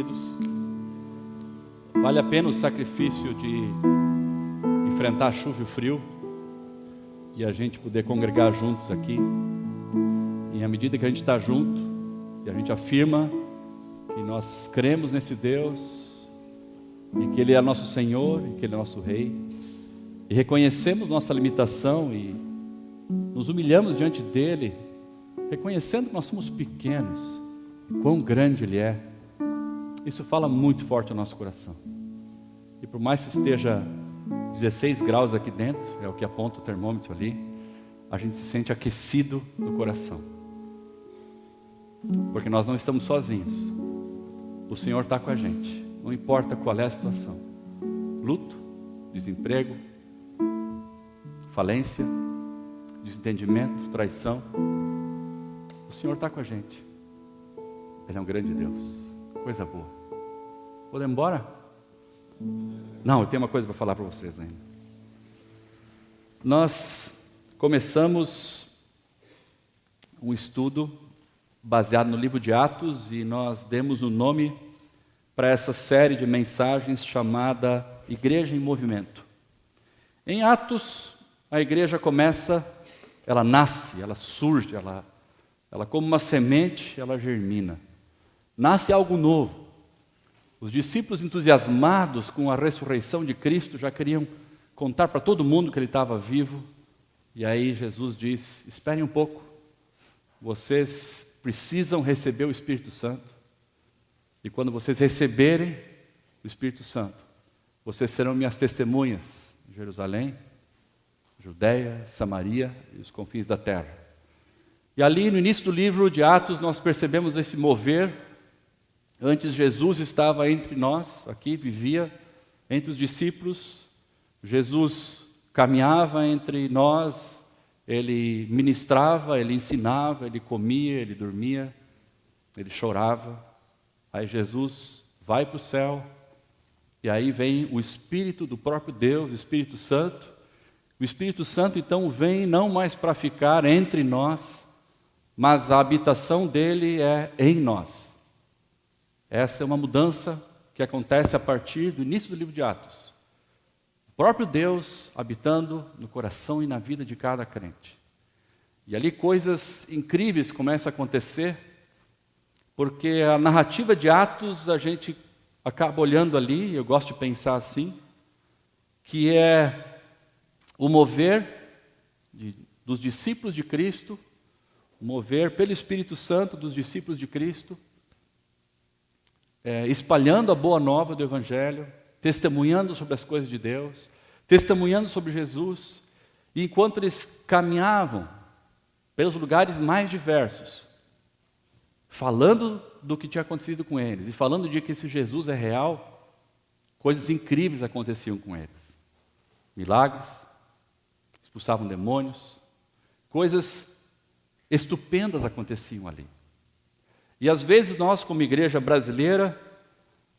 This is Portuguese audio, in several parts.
queridos. Vale a pena o sacrifício de enfrentar a chuva e o frio e a gente poder congregar juntos aqui. E à medida que a gente está junto e a gente afirma que nós cremos nesse Deus e que Ele é nosso Senhor e que Ele é nosso Rei, e reconhecemos nossa limitação e nos humilhamos diante dEle, reconhecendo que nós somos pequenos e quão grande Ele é, isso fala muito forte no nosso coração. E por mais que esteja 16 graus aqui dentro, é o que aponta o termômetro ali, a gente se sente aquecido no coração, porque nós não estamos sozinhos. O Senhor está com a gente, não importa qual é a situação, luto, desemprego, falência, desentendimento, traição, o Senhor está com a gente. Ele é um grande Deus, coisa boa. Vou embora? Não, eu tenho uma coisa para falar para vocês ainda. Nós começamos um estudo baseado no livro de Atos e nós demos um nome para essa série de mensagens chamada Igreja em Movimento. Em Atos, a igreja começa, ela nasce, ela surge, ela como uma semente, ela germina. Nasce algo novo. Os discípulos entusiasmados com a ressurreição de Cristo já queriam contar para todo mundo que Ele estava vivo. E aí Jesus diz: esperem um pouco, vocês precisam receber o Espírito Santo. E quando vocês receberem o Espírito Santo, vocês serão minhas testemunhas em Jerusalém, Judeia, Samaria e os confins da terra. E ali no início do livro de Atos nós percebemos esse mover. Antes Jesus estava entre nós, aqui vivia entre os discípulos. Jesus caminhava entre nós, Ele ministrava, Ele ensinava, Ele comia, Ele dormia, Ele chorava. Aí Jesus vai para o céu, e aí vem o Espírito do próprio Deus, o Espírito Santo. O Espírito Santo então vem não mais para ficar entre nós, mas a habitação dele é em nós. Essa é uma mudança que acontece a partir do início do livro de Atos. O próprio Deus habitando no coração e na vida de cada crente. E ali coisas incríveis começam a acontecer, porque a narrativa de Atos a gente acaba olhando ali, eu gosto de pensar assim, que é o mover dos discípulos de Cristo, o mover pelo Espírito Santo dos discípulos de Cristo, espalhando a boa nova do Evangelho, testemunhando sobre as coisas de Deus, testemunhando sobre Jesus. E enquanto eles caminhavam pelos lugares mais diversos, falando do que tinha acontecido com eles, e falando de que esse Jesus é real, coisas incríveis aconteciam com eles. Milagres, expulsavam demônios, coisas estupendas aconteciam ali. E às vezes nós, como igreja brasileira,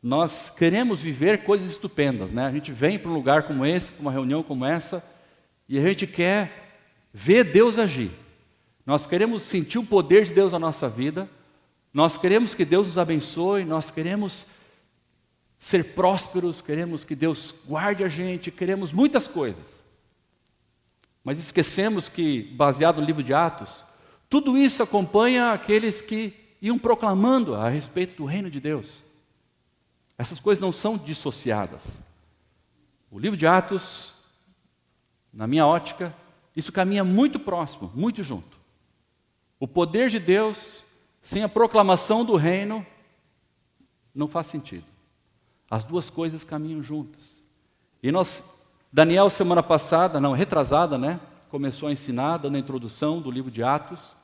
nós queremos viver coisas estupendas, né? A gente vem para um lugar como esse, para uma reunião como essa, e a gente quer ver Deus agir. Nós queremos sentir o poder de Deus na nossa vida, nós queremos que Deus nos abençoe, nós queremos ser prósperos, queremos que Deus guarde a gente, queremos muitas coisas. Mas esquecemos que, baseado no livro de Atos, tudo isso acompanha aqueles que iam proclamando a respeito do reino de Deus. Essas coisas não são dissociadas. O livro de Atos, na minha ótica, isso caminha muito próximo, muito junto. O poder de Deus, sem a proclamação do reino, não faz sentido. As duas coisas caminham juntas. E Daniel, semana passada, retrasada, começou a ensinar, dando a introdução do livro de Atos.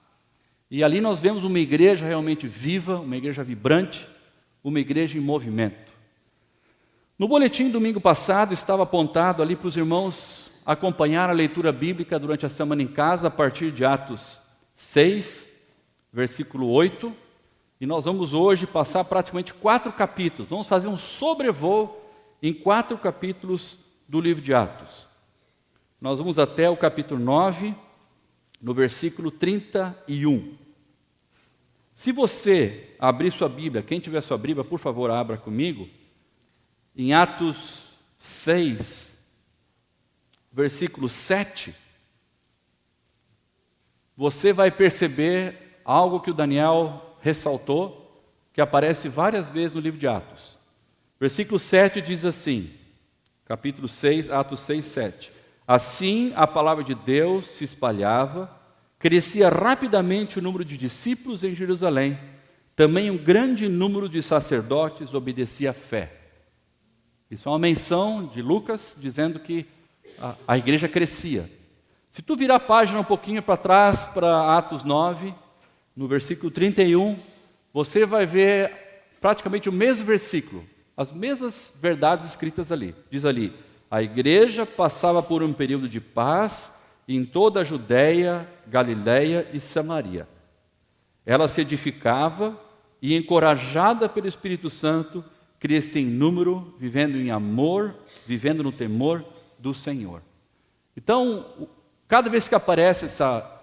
E ali nós vemos uma igreja realmente viva, uma igreja vibrante, uma igreja em movimento. No boletim domingo passado estava apontado ali para os irmãos acompanhar a leitura bíblica durante a semana em casa, a partir de Atos 6, versículo 8. E nós vamos hoje passar praticamente 4 capítulos. Vamos fazer um sobrevoo em 4 capítulos do livro de Atos. Nós vamos até o capítulo 9, no versículo 31. Se você abrir sua Bíblia, quem tiver sua Bíblia, por favor, abra comigo, em Atos 6, versículo 7, você vai perceber algo que o Daniel ressaltou, que aparece várias vezes no livro de Atos. Versículo 7 diz assim, capítulo 6, Atos 6, 7. Assim a palavra de Deus se espalhava, crescia rapidamente o número de discípulos em Jerusalém, também um grande número de sacerdotes obedecia à fé. Isso é uma menção de Lucas, dizendo que a igreja crescia. Se tu virar a página um pouquinho para trás, para Atos 9, no versículo 31, você vai ver praticamente o mesmo versículo, as mesmas verdades escritas ali. Diz ali, a igreja passava por um período de paz em toda a Judéia, Galiléia e Samaria. Ela se edificava e, encorajada pelo Espírito Santo, crescia em número, vivendo em amor, vivendo no temor do Senhor. Então, cada vez que aparece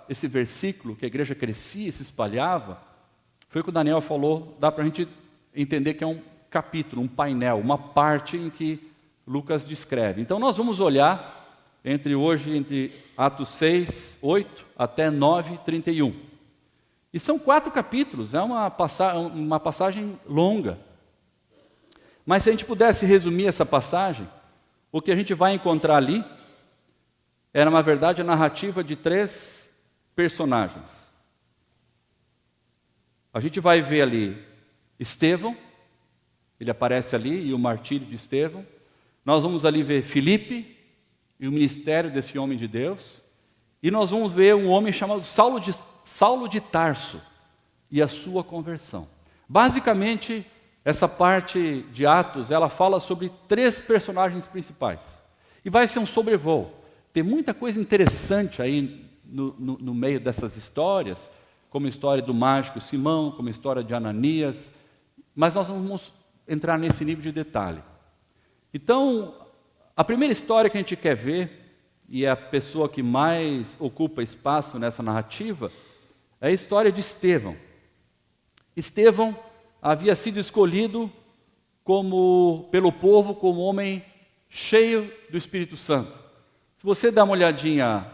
esse versículo, que a igreja crescia e se espalhava, foi o que o Daniel falou, dá para a gente entender que é um capítulo, um painel, uma parte em que Lucas descreve. Então nós vamos olhar entre Atos 6, 8 até 9, 31. E são 4 capítulos, é uma passagem longa. Mas se a gente pudesse resumir essa passagem, o que a gente vai encontrar ali era, na verdade, a narrativa de 3 personagens. A gente vai ver ali Estevão, ele aparece ali, e o martírio de Estevão. Nós vamos ali ver Filipe e o ministério desse homem de Deus. E nós vamos ver um homem chamado Saulo de Tarso e a sua conversão. Basicamente, essa parte de Atos, ela fala sobre 3 personagens principais. E vai ser um sobrevoo. Tem muita coisa interessante aí no meio dessas histórias, como a história do mágico Simão, como a história de Ananias, mas nós não vamos entrar nesse nível de detalhe. Então, a primeira história que a gente quer ver, e é a pessoa que mais ocupa espaço nessa narrativa, é a história de Estevão. Estevão havia sido escolhido pelo povo como homem cheio do Espírito Santo. Se você dá uma olhadinha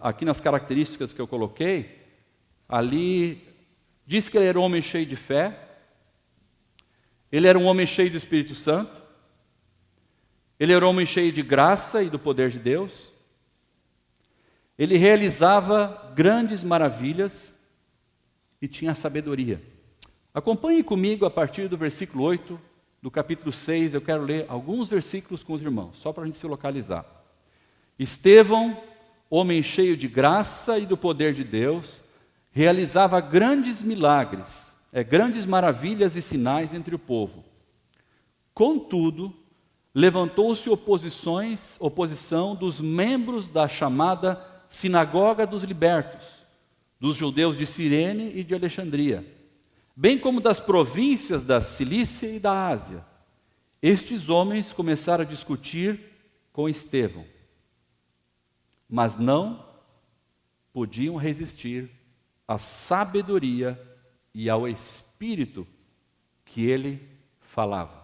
aqui nas características que eu coloquei, ali diz que ele era um homem cheio de fé, ele era um homem cheio do Espírito Santo, ele era um homem cheio de graça e do poder de Deus, ele realizava grandes maravilhas e tinha sabedoria. Acompanhe comigo a partir do versículo 8 do capítulo 6, eu quero ler alguns versículos com os irmãos, só para a gente se localizar. Estevão, homem cheio de graça e do poder de Deus, realizava grandes milagres, grandes maravilhas e sinais entre o povo. Contudo, levantou-se oposição dos membros da chamada Sinagoga dos Libertos, dos judeus de Cirene e de Alexandria, bem como das províncias da Cilícia e da Ásia. Estes homens começaram a discutir com Estevão, mas não podiam resistir à sabedoria e ao espírito que ele falava.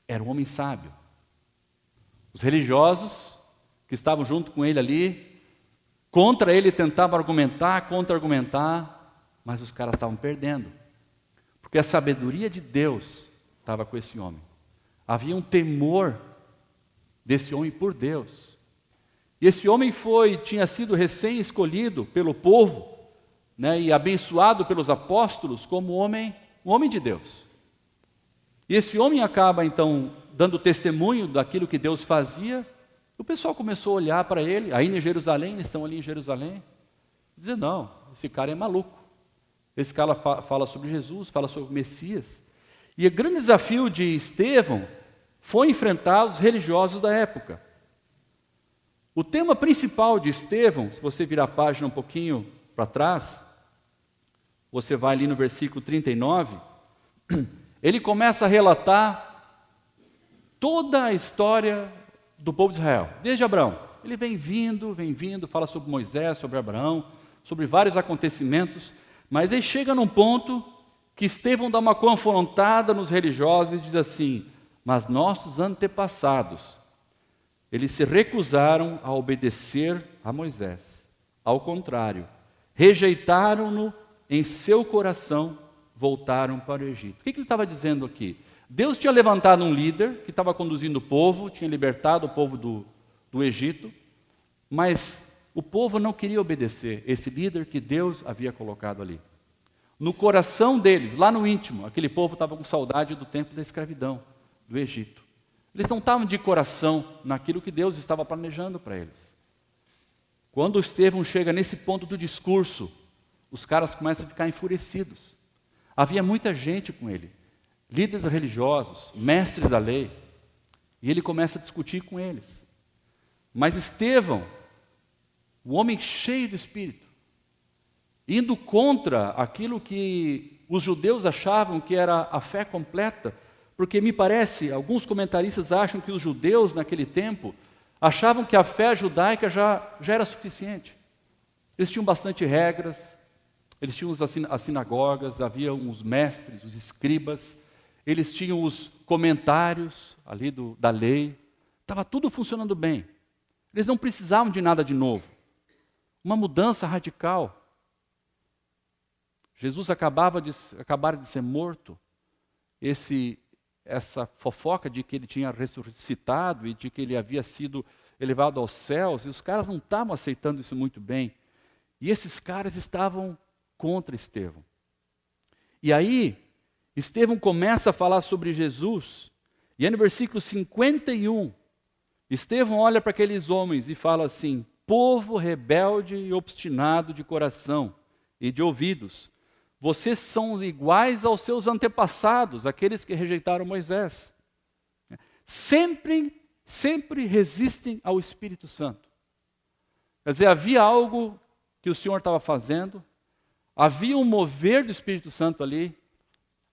Era um homem sábio. Os religiosos que estavam junto com ele ali, contra ele tentavam contra-argumentar, mas os caras estavam perdendo. Porque a sabedoria de Deus estava com esse homem. Havia um temor desse homem por Deus. E esse homem tinha sido recém-escolhido pelo povo, né, e abençoado pelos apóstolos como um homem de Deus. E esse homem acaba, então, dando testemunho daquilo que Deus fazia. O pessoal começou a olhar para ele, ainda em Jerusalém, eles estão ali em Jerusalém, e dizer, não, esse cara é maluco. Esse cara fala sobre Jesus, fala sobre o Messias. E o grande desafio de Estevão foi enfrentar os religiosos da época. O tema principal de Estevão, se você virar a página um pouquinho para trás, você vai ali no versículo 39, ele começa a relatar toda a história do povo de Israel, desde Abraão. Ele vem vindo, fala sobre Moisés, sobre Abraão, sobre vários acontecimentos, Mas aí chega num ponto que Estevão dá uma confrontada nos religiosos e diz assim: mas nossos antepassados, eles se recusaram a obedecer a Moisés. Ao contrário, rejeitaram-no em seu coração, voltaram para o Egito. O que ele estava dizendo aqui? Deus tinha levantado um líder que estava conduzindo o povo, tinha libertado o povo do Egito, mas o povo não queria obedecer esse líder que Deus havia colocado ali. No coração deles, lá no íntimo, aquele povo estava com saudade do tempo da escravidão, do Egito. Eles não estavam de coração naquilo que Deus estava planejando para eles. Quando Estevão chega nesse ponto do discurso, os caras começam a ficar enfurecidos. Havia muita gente com ele, líderes religiosos, mestres da lei, e ele começa a discutir com eles. Mas Estevão, o homem cheio de espírito, indo contra aquilo que os judeus achavam que era a fé completa, porque me parece, alguns comentaristas acham que os judeus naquele tempo achavam que a fé judaica já era suficiente. Eles tinham bastante regras, eles tinham as sinagogas, havia os mestres, os escribas, eles tinham os comentários ali da lei, estava tudo funcionando bem. Eles não precisavam de nada de novo. Uma mudança radical. Jesus acabara de ser morto. Essa fofoca de que ele tinha ressuscitado e de que ele havia sido elevado aos céus, e os caras não estavam aceitando isso muito bem. E esses caras estavam contra Estevão. E aí, Estevão começa a falar sobre Jesus, e aí no versículo 51, Estevão olha para aqueles homens e fala assim: povo rebelde e obstinado de coração e de ouvidos, vocês são iguais aos seus antepassados, aqueles que rejeitaram Moisés. Sempre resistem ao Espírito Santo. Quer dizer, havia algo que o Senhor estava fazendo, havia um mover do Espírito Santo ali,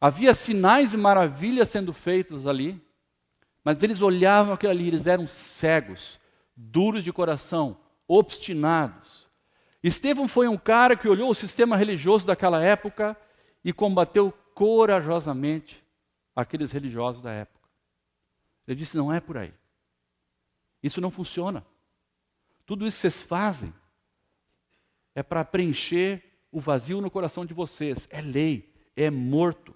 havia sinais e maravilhas sendo feitos ali, mas eles olhavam aquilo ali, eles eram cegos, duros de coração, obstinados. Estevão foi um cara que olhou o sistema religioso daquela época e combateu corajosamente aqueles religiosos da época. Ele disse: não é por aí. Isso não funciona. Tudo isso que vocês fazem é para preencher o vazio no coração de vocês. É lei, é morto.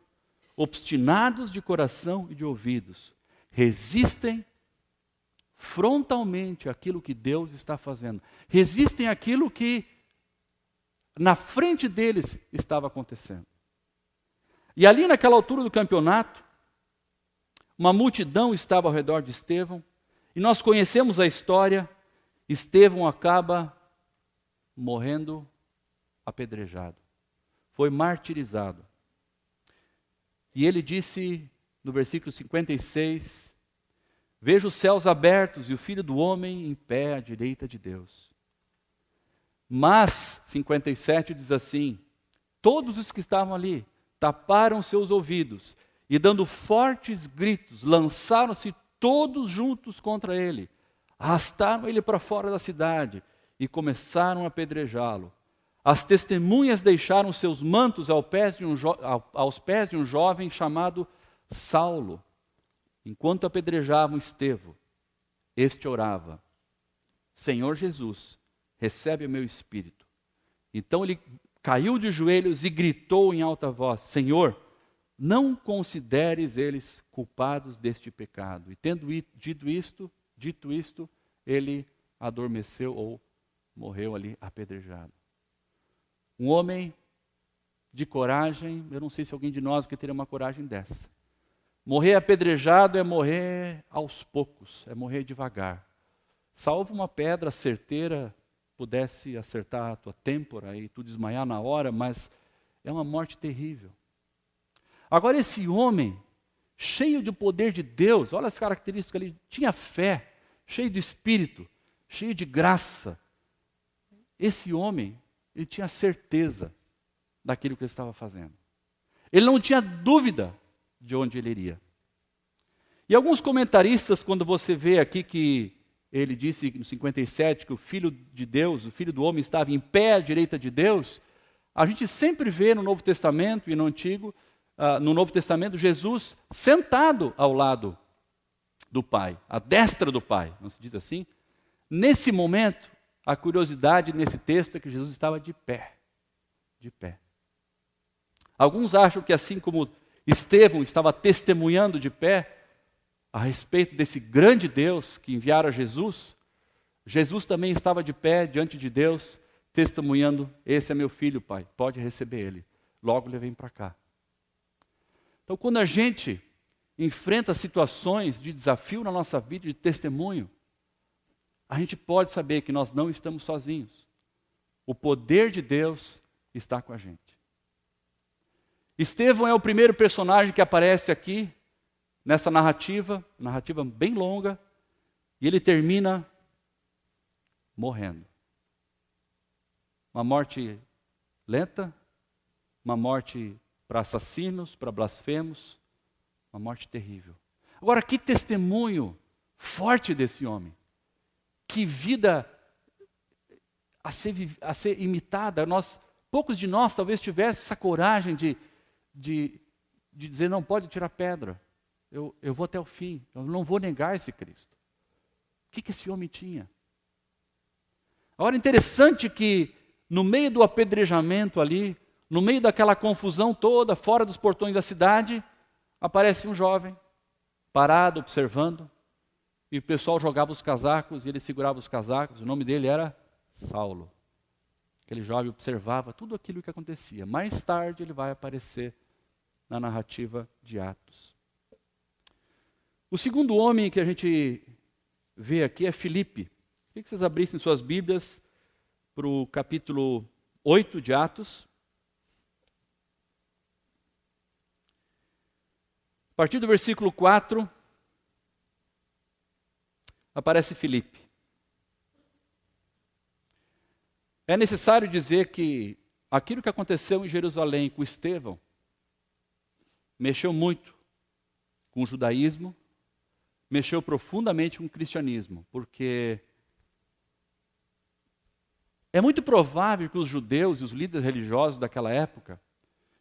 Obstinados de coração e de ouvidos, resistem frontalmente àquilo que Deus está fazendo. Resistem àquilo que na frente deles estava acontecendo. E ali naquela altura do campeonato, uma multidão estava ao redor de Estevão, e nós conhecemos a história. Estevão acaba morrendo apedrejado. Foi martirizado. E ele disse no versículo 56, vejo os céus abertos e o Filho do Homem em pé à direita de Deus. Mas, 57 diz assim, todos os que estavam ali taparam seus ouvidos e dando fortes gritos, lançaram-se todos juntos contra ele, arrastaram ele para fora da cidade e começaram a apedrejá-lo. As testemunhas deixaram seus mantos aos pés de um jovem chamado Saulo. Enquanto apedrejavam Estevão, este orava: Senhor Jesus, recebe o meu espírito. Então ele caiu de joelhos e gritou em alta voz: Senhor, não consideres eles culpados deste pecado. E tendo dito isto, ele adormeceu ou morreu ali apedrejado. Um homem de coragem, eu não sei se alguém de nós que teria uma coragem dessa. Morrer apedrejado é morrer aos poucos, é morrer devagar. Salvo uma pedra certeira pudesse acertar a tua têmpora e tu desmaiar na hora, mas é uma morte terrível. Agora esse homem, cheio de poder de Deus, olha as características ali, tinha fé, cheio de espírito, cheio de graça. Esse homem, ele tinha certeza daquilo que ele estava fazendo. Ele não tinha dúvida de onde ele iria. E alguns comentaristas, quando você vê aqui que ele disse no 57 que o Filho de Deus, o Filho do Homem estava em pé à direita de Deus, A gente sempre vê no Novo Testamento e no Antigo, no Novo Testamento, Jesus sentado ao lado do Pai, à destra do Pai, não se diz assim? Nesse momento, a curiosidade nesse texto é que Jesus estava de pé, de pé. Alguns acham que assim como Estevão estava testemunhando de pé a respeito desse grande Deus que enviara Jesus, Jesus também estava de pé diante de Deus, testemunhando: esse é meu filho, Pai, pode receber ele, logo ele vem para cá. Então, quando a gente enfrenta situações de desafio na nossa vida, de testemunho, a gente pode saber que nós não estamos sozinhos. O poder de Deus está com a gente. Estevão é o primeiro personagem que aparece aqui, nessa narrativa bem longa, e ele termina morrendo. Uma morte lenta, uma morte para assassinos, para blasfemos, uma morte terrível. Agora, que testemunho forte desse homem. Que vida a ser imitada. Poucos de nós talvez tivessem essa coragem de dizer: não pode tirar pedra. Eu vou até o fim, eu não vou negar esse Cristo. O que esse homem tinha? Agora, interessante que no meio do apedrejamento ali, no meio daquela confusão toda, fora dos portões da cidade, aparece um jovem, parado, observando, e o pessoal jogava os casacos, e ele segurava os casacos. O nome dele era Saulo. Aquele jovem observava tudo aquilo que acontecia. Mais tarde ele vai aparecer na narrativa de Atos. O segundo homem que a gente vê aqui é Filipe. Queria que vocês abrissem suas Bíblias para o capítulo 8 de Atos. A partir do versículo 4, aparece Filipe. É necessário dizer que aquilo que aconteceu em Jerusalém com Estevão mexeu muito com o judaísmo, mexeu profundamente com o cristianismo, porque é muito provável que os judeus e os líderes religiosos daquela época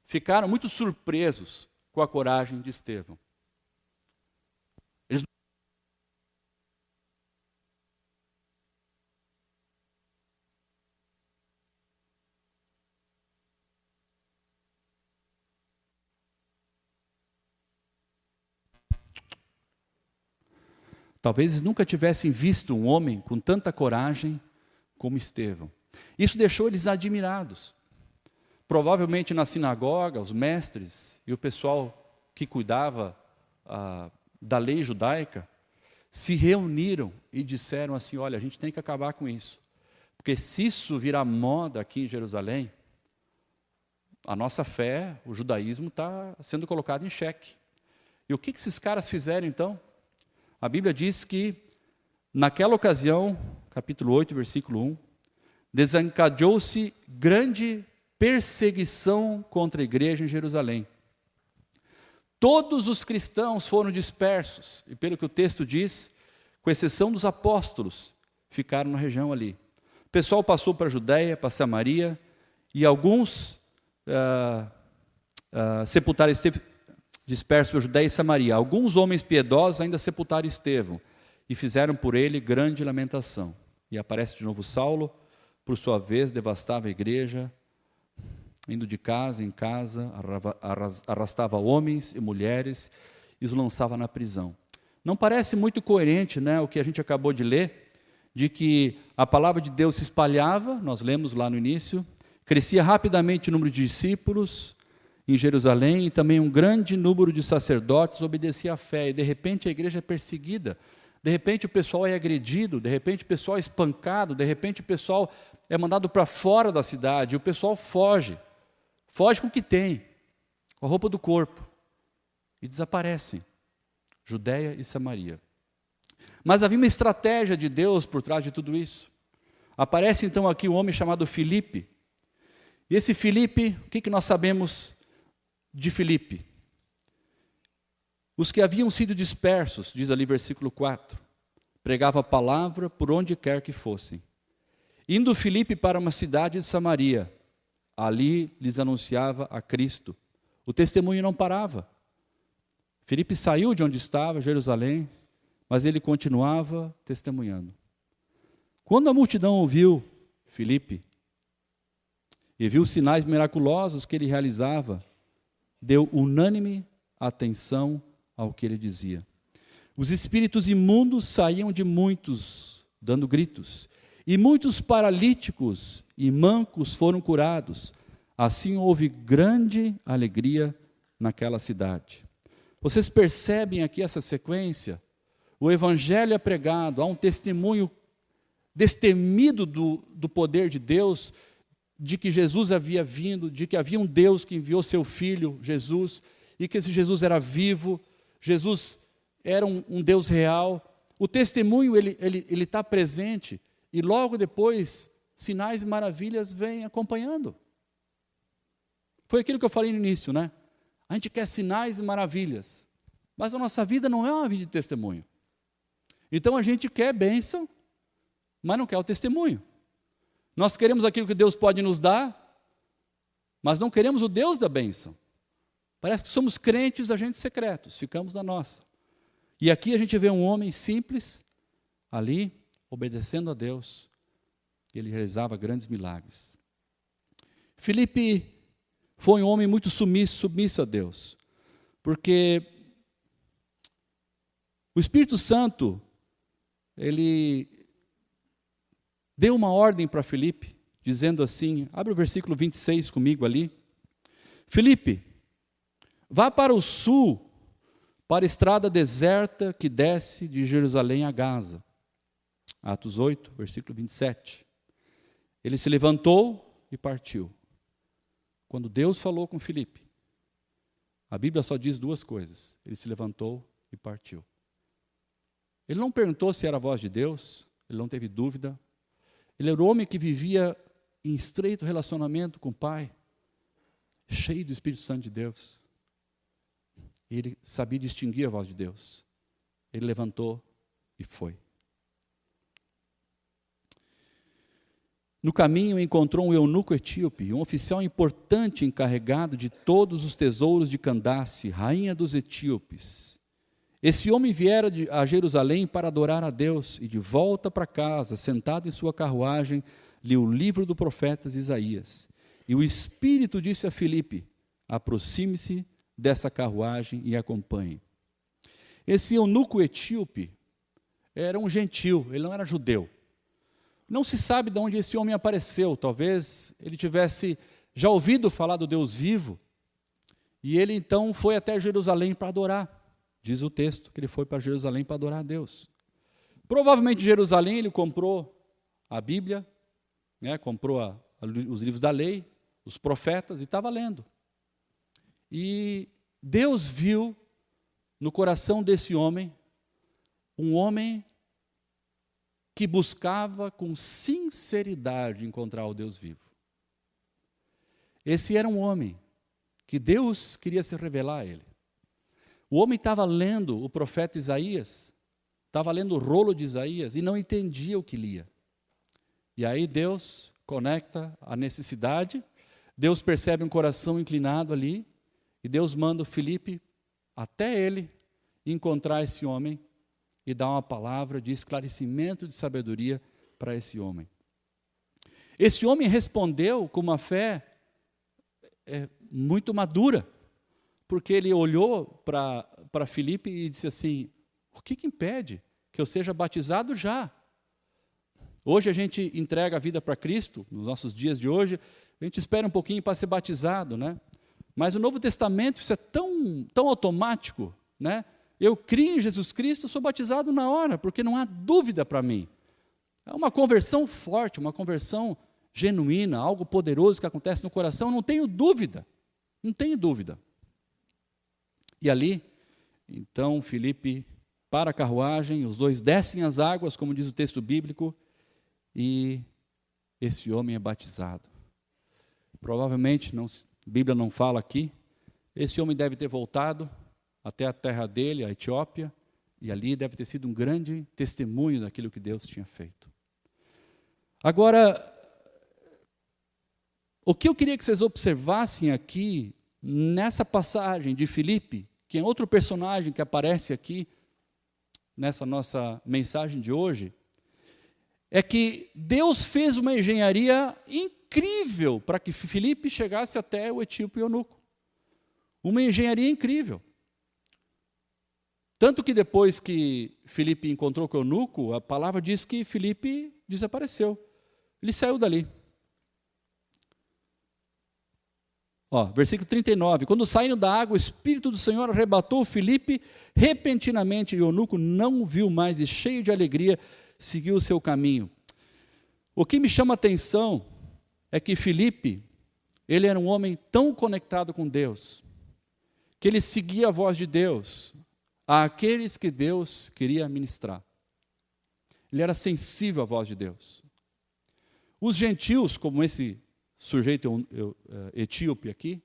ficaram muito surpresos com a coragem de Estevão. Talvez eles nunca tivessem visto um homem com tanta coragem como Estevão. Isso deixou eles admirados. Provavelmente na sinagoga, os mestres e o pessoal que cuidava da lei judaica se reuniram e disseram assim: olha, a gente tem que acabar com isso. Porque se isso virar moda aqui em Jerusalém, a nossa fé, o judaísmo está sendo colocado em xeque. E o que esses caras fizeram então? A Bíblia diz que, naquela ocasião, capítulo 8, versículo 1, desencadeou-se grande perseguição contra a igreja em Jerusalém. Todos os cristãos foram dispersos, e pelo que o texto diz, com exceção dos apóstolos, ficaram na região ali. O pessoal passou para a Judéia, para Samaria, e alguns sepultaram Estevão, dispersos para Judéia e Samaria. Alguns homens piedosos ainda sepultaram Estevão, e fizeram por ele grande lamentação. E aparece de novo Saulo, por sua vez, devastava a igreja, indo de casa em casa, arrastava homens e mulheres e os lançava na prisão. Não parece muito coerente, né, o que a gente acabou de ler, de que a palavra de Deus se espalhava, nós lemos lá no início, crescia rapidamente o número de discípulos em Jerusalém, e também um grande número de sacerdotes obedecia à fé, e de repente a igreja é perseguida, de repente o pessoal é agredido, de repente o pessoal é espancado, de repente o pessoal é mandado para fora da cidade, e o pessoal foge com o que tem, com a roupa do corpo, e desaparecem, Judéia e Samaria. Mas havia uma estratégia de Deus por trás de tudo isso. Aparece então aqui um homem chamado Filipe, e esse Filipe, o que nós sabemos de Filipe? Os que haviam sido dispersos, diz ali versículo 4, pregava a palavra por onde quer que fossem. Indo Filipe para uma cidade de Samaria, ali lhes anunciava a Cristo. O testemunho não parava. Filipe saiu de onde estava, Jerusalém, mas ele continuava testemunhando. Quando a multidão ouviu Filipe e viu os sinais miraculosos que ele realizava, deu unânime atenção ao que ele dizia. Os espíritos imundos saíam de muitos, dando gritos, e muitos paralíticos e mancos foram curados. Assim houve grande alegria naquela cidade. Vocês percebem aqui essa sequência? O evangelho é pregado, há um testemunho destemido do poder de Deus, de que Jesus havia vindo, de que havia um Deus que enviou seu Filho, Jesus, e que esse Jesus era vivo, Jesus era um Deus real. O testemunho, ele está presente, e logo depois, sinais e maravilhas vêm acompanhando. Foi aquilo que eu falei no início, né? A gente quer sinais e maravilhas, mas a nossa vida não é uma vida de testemunho. Então a gente quer bênção, mas não quer o testemunho. Nós queremos aquilo que Deus pode nos dar, mas não queremos o Deus da bênção. Parece que somos crentes, agentes secretos, ficamos na nossa. E aqui a gente vê um homem simples, ali, obedecendo a Deus, e ele realizava grandes milagres. Filipe foi um homem muito submisso a Deus, porque o Espírito Santo, ele deu uma ordem para Filipe, dizendo assim, abre o versículo 26 comigo ali. Filipe, vá para o sul, para a estrada deserta que desce de Jerusalém a Gaza. Atos 8, versículo 27. Ele se levantou e partiu. Quando Deus falou com Filipe, a Bíblia só diz duas coisas. Ele se levantou e partiu. Ele não perguntou se era a voz de Deus, ele não teve dúvida. Ele era um homem que vivia em estreito relacionamento com o Pai, cheio do Espírito Santo de Deus. Ele sabia distinguir a voz de Deus. Ele levantou e foi. No caminho encontrou um eunuco etíope, um oficial importante encarregado de todos os tesouros de Candace, rainha dos etíopes. Esse homem viera a Jerusalém para adorar a Deus e de volta para casa, sentado em sua carruagem, lia o livro do profeta Isaías. E o Espírito disse a Filipe, aproxime-se dessa carruagem e acompanhe. Esse eunuco etíope era um gentil, ele não era judeu. Não se sabe de onde esse homem apareceu, talvez ele tivesse já ouvido falar do Deus vivo, e ele então foi até Jerusalém para adorar. Diz o texto que ele foi para Jerusalém para adorar a Deus. Provavelmente em Jerusalém ele comprou a Bíblia, comprou os livros da lei, os profetas, e estava lendo. E Deus viu no coração desse homem, um homem que buscava com sinceridade encontrar o Deus vivo. Esse era um homem que Deus queria se revelar a ele. O homem estava lendo o profeta Isaías, estava lendo o rolo de Isaías e não entendia o que lia. E aí Deus conecta a necessidade, Deus percebe um coração inclinado ali, e Deus manda o Filipe até ele encontrar esse homem e dar uma palavra de esclarecimento, de sabedoria para esse homem. Esse homem respondeu com uma fé muito madura, porque ele olhou para Filipe e disse assim, o que impede que eu seja batizado já? Hoje a gente entrega a vida para Cristo, nos nossos dias de hoje, a gente espera um pouquinho para ser batizado, né? Mas no Novo Testamento isso é tão automático, né? Eu crio em Jesus Cristo, sou batizado na hora, porque não há dúvida para mim. É uma conversão forte, uma conversão genuína, algo poderoso que acontece no coração, não tenho dúvida, não tenho dúvida. E ali, então, Filipe para a carruagem, os dois descem as águas, como diz o texto bíblico, e esse homem é batizado. Provavelmente, a Bíblia não fala aqui, esse homem deve ter voltado até a terra dele, a Etiópia, e ali deve ter sido um grande testemunho daquilo que Deus tinha feito. Agora, O que eu queria que vocês observassem aqui, nessa passagem de Filipe, que é outro personagem que aparece aqui, nessa nossa mensagem de hoje, é que Deus fez uma engenharia incrível para que Filipe chegasse até o etíope eunuco. Uma engenharia incrível. Tanto que depois que Filipe encontrou com o eunuco, a palavra diz que Filipe desapareceu. Ele saiu dali. Versículo 39. Quando saindo da água, o Espírito do Senhor arrebatou Filipe repentinamente, e o eunuco não o viu mais, e cheio de alegria, seguiu o seu caminho. O que me chama a atenção é que Filipe, ele era um homem tão conectado com Deus, que ele seguia a voz de Deus, àqueles que Deus queria ministrar. Ele era sensível à voz de Deus. Os gentios, como esse sujeito etíope aqui,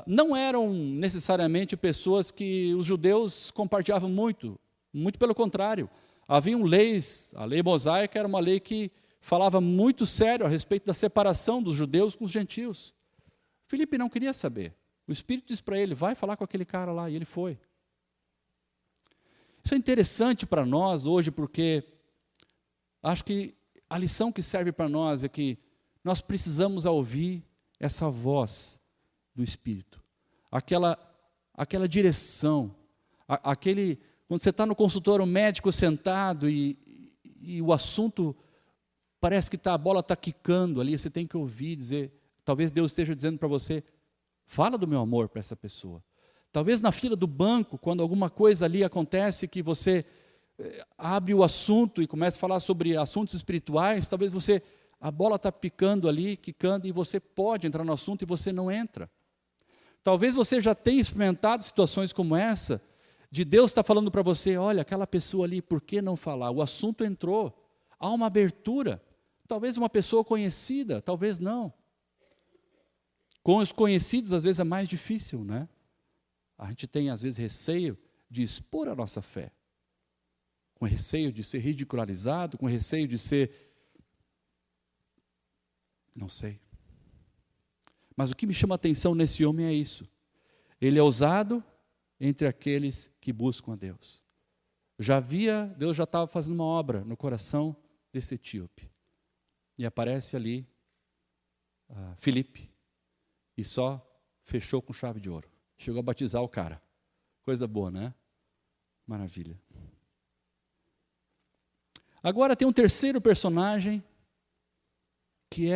não eram necessariamente pessoas que os judeus compartilhavam muito, muito pelo contrário. Haviam leis, a lei mosaica era uma lei que falava muito sério a respeito da separação dos judeus com os gentios. Filipe não queria saber. O Espírito disse para ele, vai falar com aquele cara lá, e ele foi. Isso é interessante para nós hoje, porque acho que a lição que serve para nós é que nós precisamos ouvir essa voz do Espírito, aquela direção, quando você está no consultório médico sentado e o assunto parece que a bola está quicando ali, você tem que ouvir, dizer, talvez Deus esteja dizendo para você, fala do meu amor para essa pessoa. Talvez na fila do banco, quando alguma coisa ali acontece que você abre o assunto e começa a falar sobre assuntos espirituais, talvez a bola está picando ali, quicando, e você pode entrar no assunto e você não entra. Talvez você já tenha experimentado situações como essa, de Deus estar falando para você, olha, aquela pessoa ali, por que não falar? O assunto entrou, há uma abertura. Talvez uma pessoa conhecida, talvez não. Com os conhecidos, às vezes é mais difícil, né? A gente tem, às vezes, receio de expor a nossa fé. Com receio de ser ridicularizado, com receio de ser... Não sei. Mas o que me chama a atenção nesse homem é isso. Ele é ousado entre aqueles que buscam a Deus. Deus já estava fazendo uma obra no coração desse etíope. E aparece ali Filipe, e só fechou com chave de ouro. Chegou a batizar o cara. Coisa boa, né? Maravilha. Agora tem um terceiro personagem que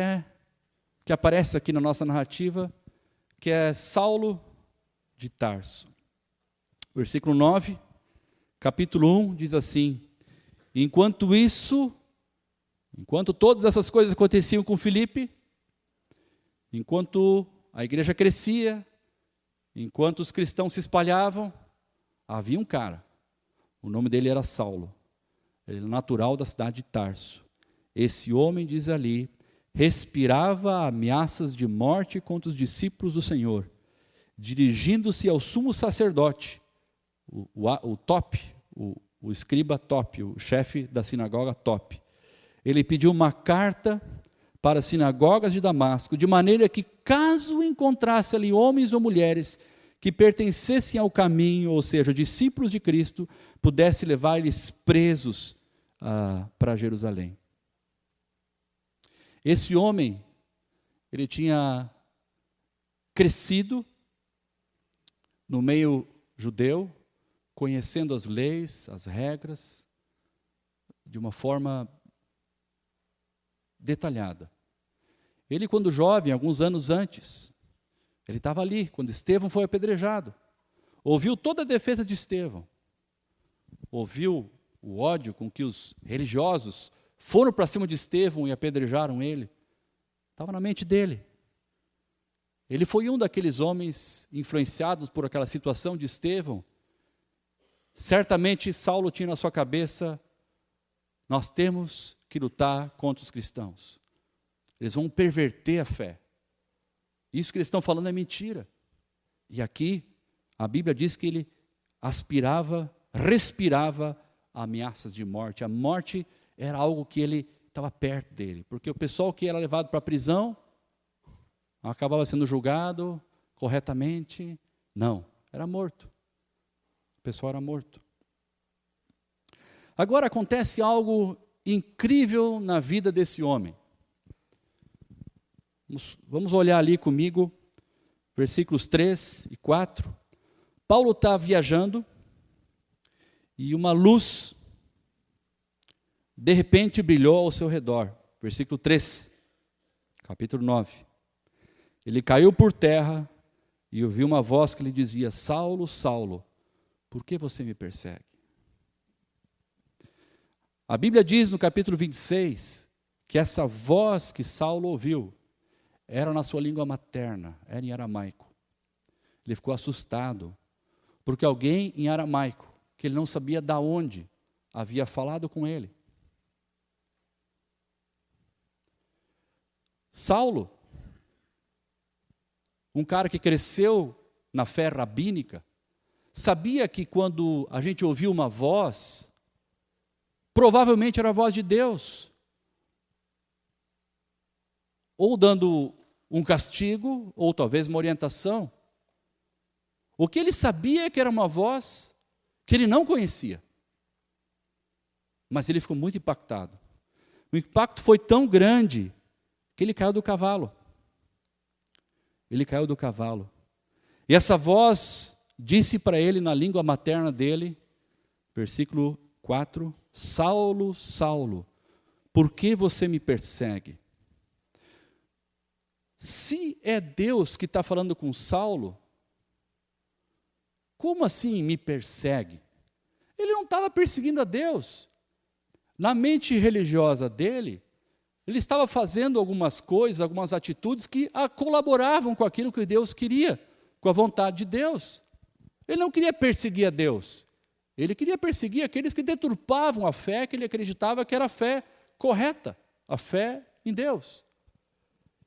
aparece aqui na nossa narrativa, que é Saulo de Tarso. Versículo 9, capítulo 1, diz assim, enquanto todas essas coisas aconteciam com Filipe, enquanto a igreja crescia, enquanto os cristãos se espalhavam, havia um cara, o nome dele era Saulo, ele era natural da cidade de Tarso. Esse homem, diz ali, respirava ameaças de morte contra os discípulos do Senhor, dirigindo-se ao sumo sacerdote, o Top, o escriba Top, o chefe da sinagoga Top. Ele pediu uma carta para as sinagogas de Damasco, de maneira que, caso encontrasse ali homens ou mulheres que pertencessem ao caminho, ou seja, discípulos de Cristo, pudesse levar eles presos para Jerusalém. Esse homem, ele tinha crescido no meio judeu, conhecendo as leis, as regras, de uma forma detalhada. Ele, quando jovem, alguns anos antes, ele estava ali, quando Estevão foi apedrejado. Ouviu toda a defesa de Estevão. Ouviu o ódio com que os religiosos foram para cima de Estevão e apedrejaram ele. Estava na mente dele. Ele foi um daqueles homens influenciados por aquela situação de Estevão. Certamente Saulo tinha na sua cabeça, nós temos que lutar contra os cristãos. Eles vão perverter a fé. Isso que eles estão falando é mentira. E aqui, a Bíblia diz que ele respirava ameaças de morte. A morte era algo que ele estava perto dele. Porque o pessoal que era levado para a prisão, acabava sendo julgado corretamente. Não, era morto. O pessoal era morto. Agora acontece algo incrível na vida desse homem. Vamos olhar ali comigo, versículos 3 e 4. Paulo está viajando e uma luz de repente brilhou ao seu redor. Versículo 3, capítulo 9. Ele caiu por terra e ouviu uma voz que lhe dizia: Saulo, Saulo, por que você me persegue? A Bíblia diz no capítulo 26 que essa voz que Saulo ouviu era na sua língua materna, era em aramaico. Ele ficou assustado, porque alguém em aramaico, que ele não sabia de onde, havia falado com ele. Saulo, um cara que cresceu na fé rabínica, sabia que quando a gente ouvia uma voz, provavelmente era a voz de Deus, ou dando um castigo, ou talvez uma orientação. O que ele sabia é que era uma voz que ele não conhecia, mas ele ficou muito impactado. O impacto foi tão grande que ele caiu do cavalo. Ele caiu do cavalo. E essa voz disse para ele na língua materna dele, versículo 4, Saulo, Saulo, por que você me persegue? Se é Deus que está falando com Saulo, como assim me persegue? Ele não estava perseguindo a Deus. Na mente religiosa dele, ele estava fazendo algumas coisas, algumas atitudes que colaboravam com aquilo que Deus queria, com a vontade de Deus. Ele não queria perseguir a Deus. Ele queria perseguir aqueles que deturpavam a fé que ele acreditava que era a fé correta, a fé em Deus.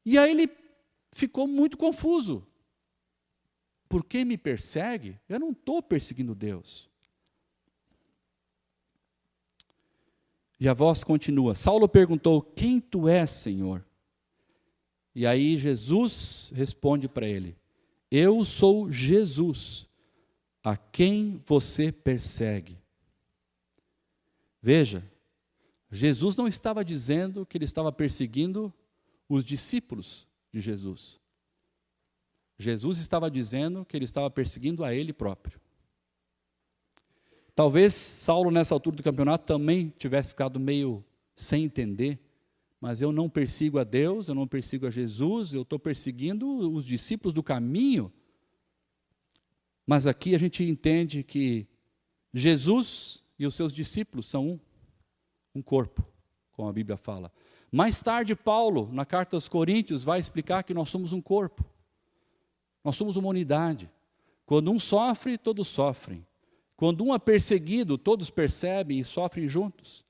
E aí ele ficou muito confuso. Por que me persegue? Eu não estou perseguindo Deus. E a voz continua. Saulo perguntou, quem tu és, Senhor? E aí Jesus responde para ele, eu sou Jesus, a quem você persegue. Veja, Jesus não estava dizendo que ele estava perseguindo os discípulos de Jesus. Jesus estava dizendo que ele estava perseguindo a ele próprio. Talvez Saulo, nessa altura do campeonato, também tivesse ficado meio sem entender, mas eu não persigo a Deus, eu não persigo a Jesus, eu estou perseguindo os discípulos do caminho. Mas aqui a gente entende que Jesus e os seus discípulos são um corpo, como a Bíblia fala. Mais tarde, Paulo, na carta aos Coríntios, vai explicar que nós somos um corpo. Nós somos uma unidade. Quando um sofre, todos sofrem. Quando um é perseguido, todos percebem e sofrem juntos.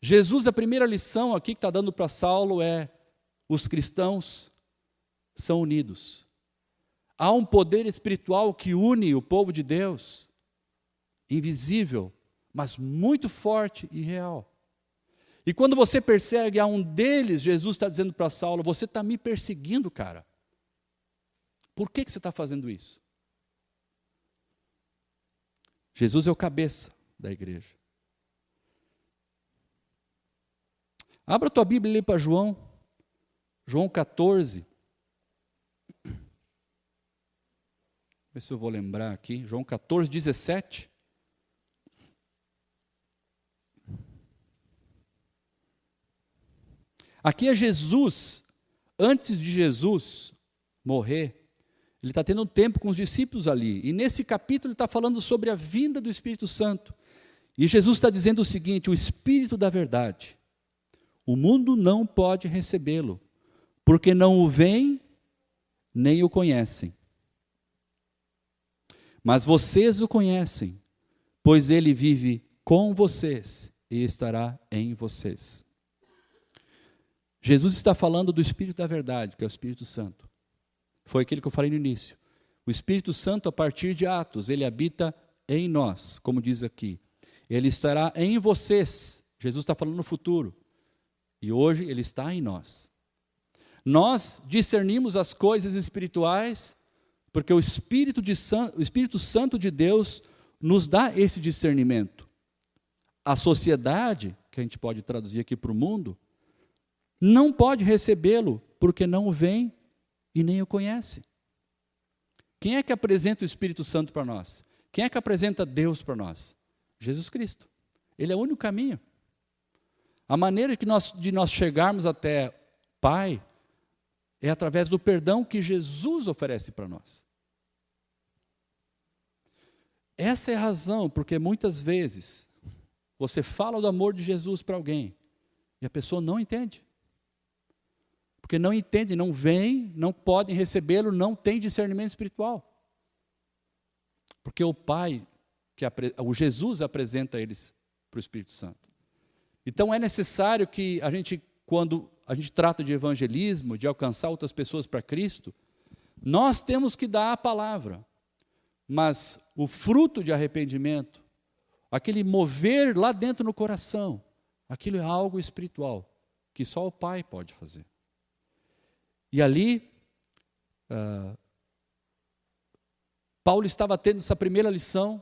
Jesus, a primeira lição aqui que está dando para Saulo é: os cristãos são unidos. Há um poder espiritual que une o povo de Deus, invisível, mas muito forte e real. E quando você persegue a um deles, Jesus está dizendo para Saulo, você está me perseguindo, cara. Por que você está fazendo isso? Jesus é o cabeça da igreja. Abra a tua Bíblia ali para João 14. Ver se eu vou lembrar aqui. João 14, 17. Aqui é Jesus, antes de Jesus morrer, ele está tendo um tempo com os discípulos ali. E nesse capítulo ele está falando sobre a vinda do Espírito Santo. E Jesus está dizendo o seguinte, o Espírito da verdade, o mundo não pode recebê-lo, porque não o veem, nem o conhecem. Mas vocês o conhecem, pois ele vive com vocês e estará em vocês. Jesus está falando do Espírito da verdade, que é o Espírito Santo. Foi aquilo que eu falei no início. O Espírito Santo, a partir de Atos, ele habita em nós, como diz aqui. Ele estará em vocês. Jesus está falando no futuro. E hoje ele está em nós. Nós discernimos as coisas espirituais porque o Espírito Santo de Deus nos dá esse discernimento. A sociedade, que a gente pode traduzir aqui para o mundo, não pode recebê-lo porque não o vem e nem o conhece. Quem é que apresenta o Espírito Santo para nós? Quem é que apresenta Deus para nós? Jesus Cristo. Ele é o único caminho. A maneira de nós chegarmos até Pai é através do perdão que Jesus oferece para nós. Essa é a razão porque muitas vezes você fala do amor de Jesus para alguém e a pessoa não entende. Porque não entende, não vem, não podem recebê-lo, não tem discernimento espiritual. Porque o Pai, o Jesus apresenta eles para o Espírito Santo. Então é necessário que a gente, quando a gente trata de evangelismo, de alcançar outras pessoas para Cristo, nós temos que dar a palavra. Mas o fruto de arrependimento, aquele mover lá dentro no coração, aquilo é algo espiritual, que só o Pai pode fazer. E ali, Paulo estava tendo essa primeira lição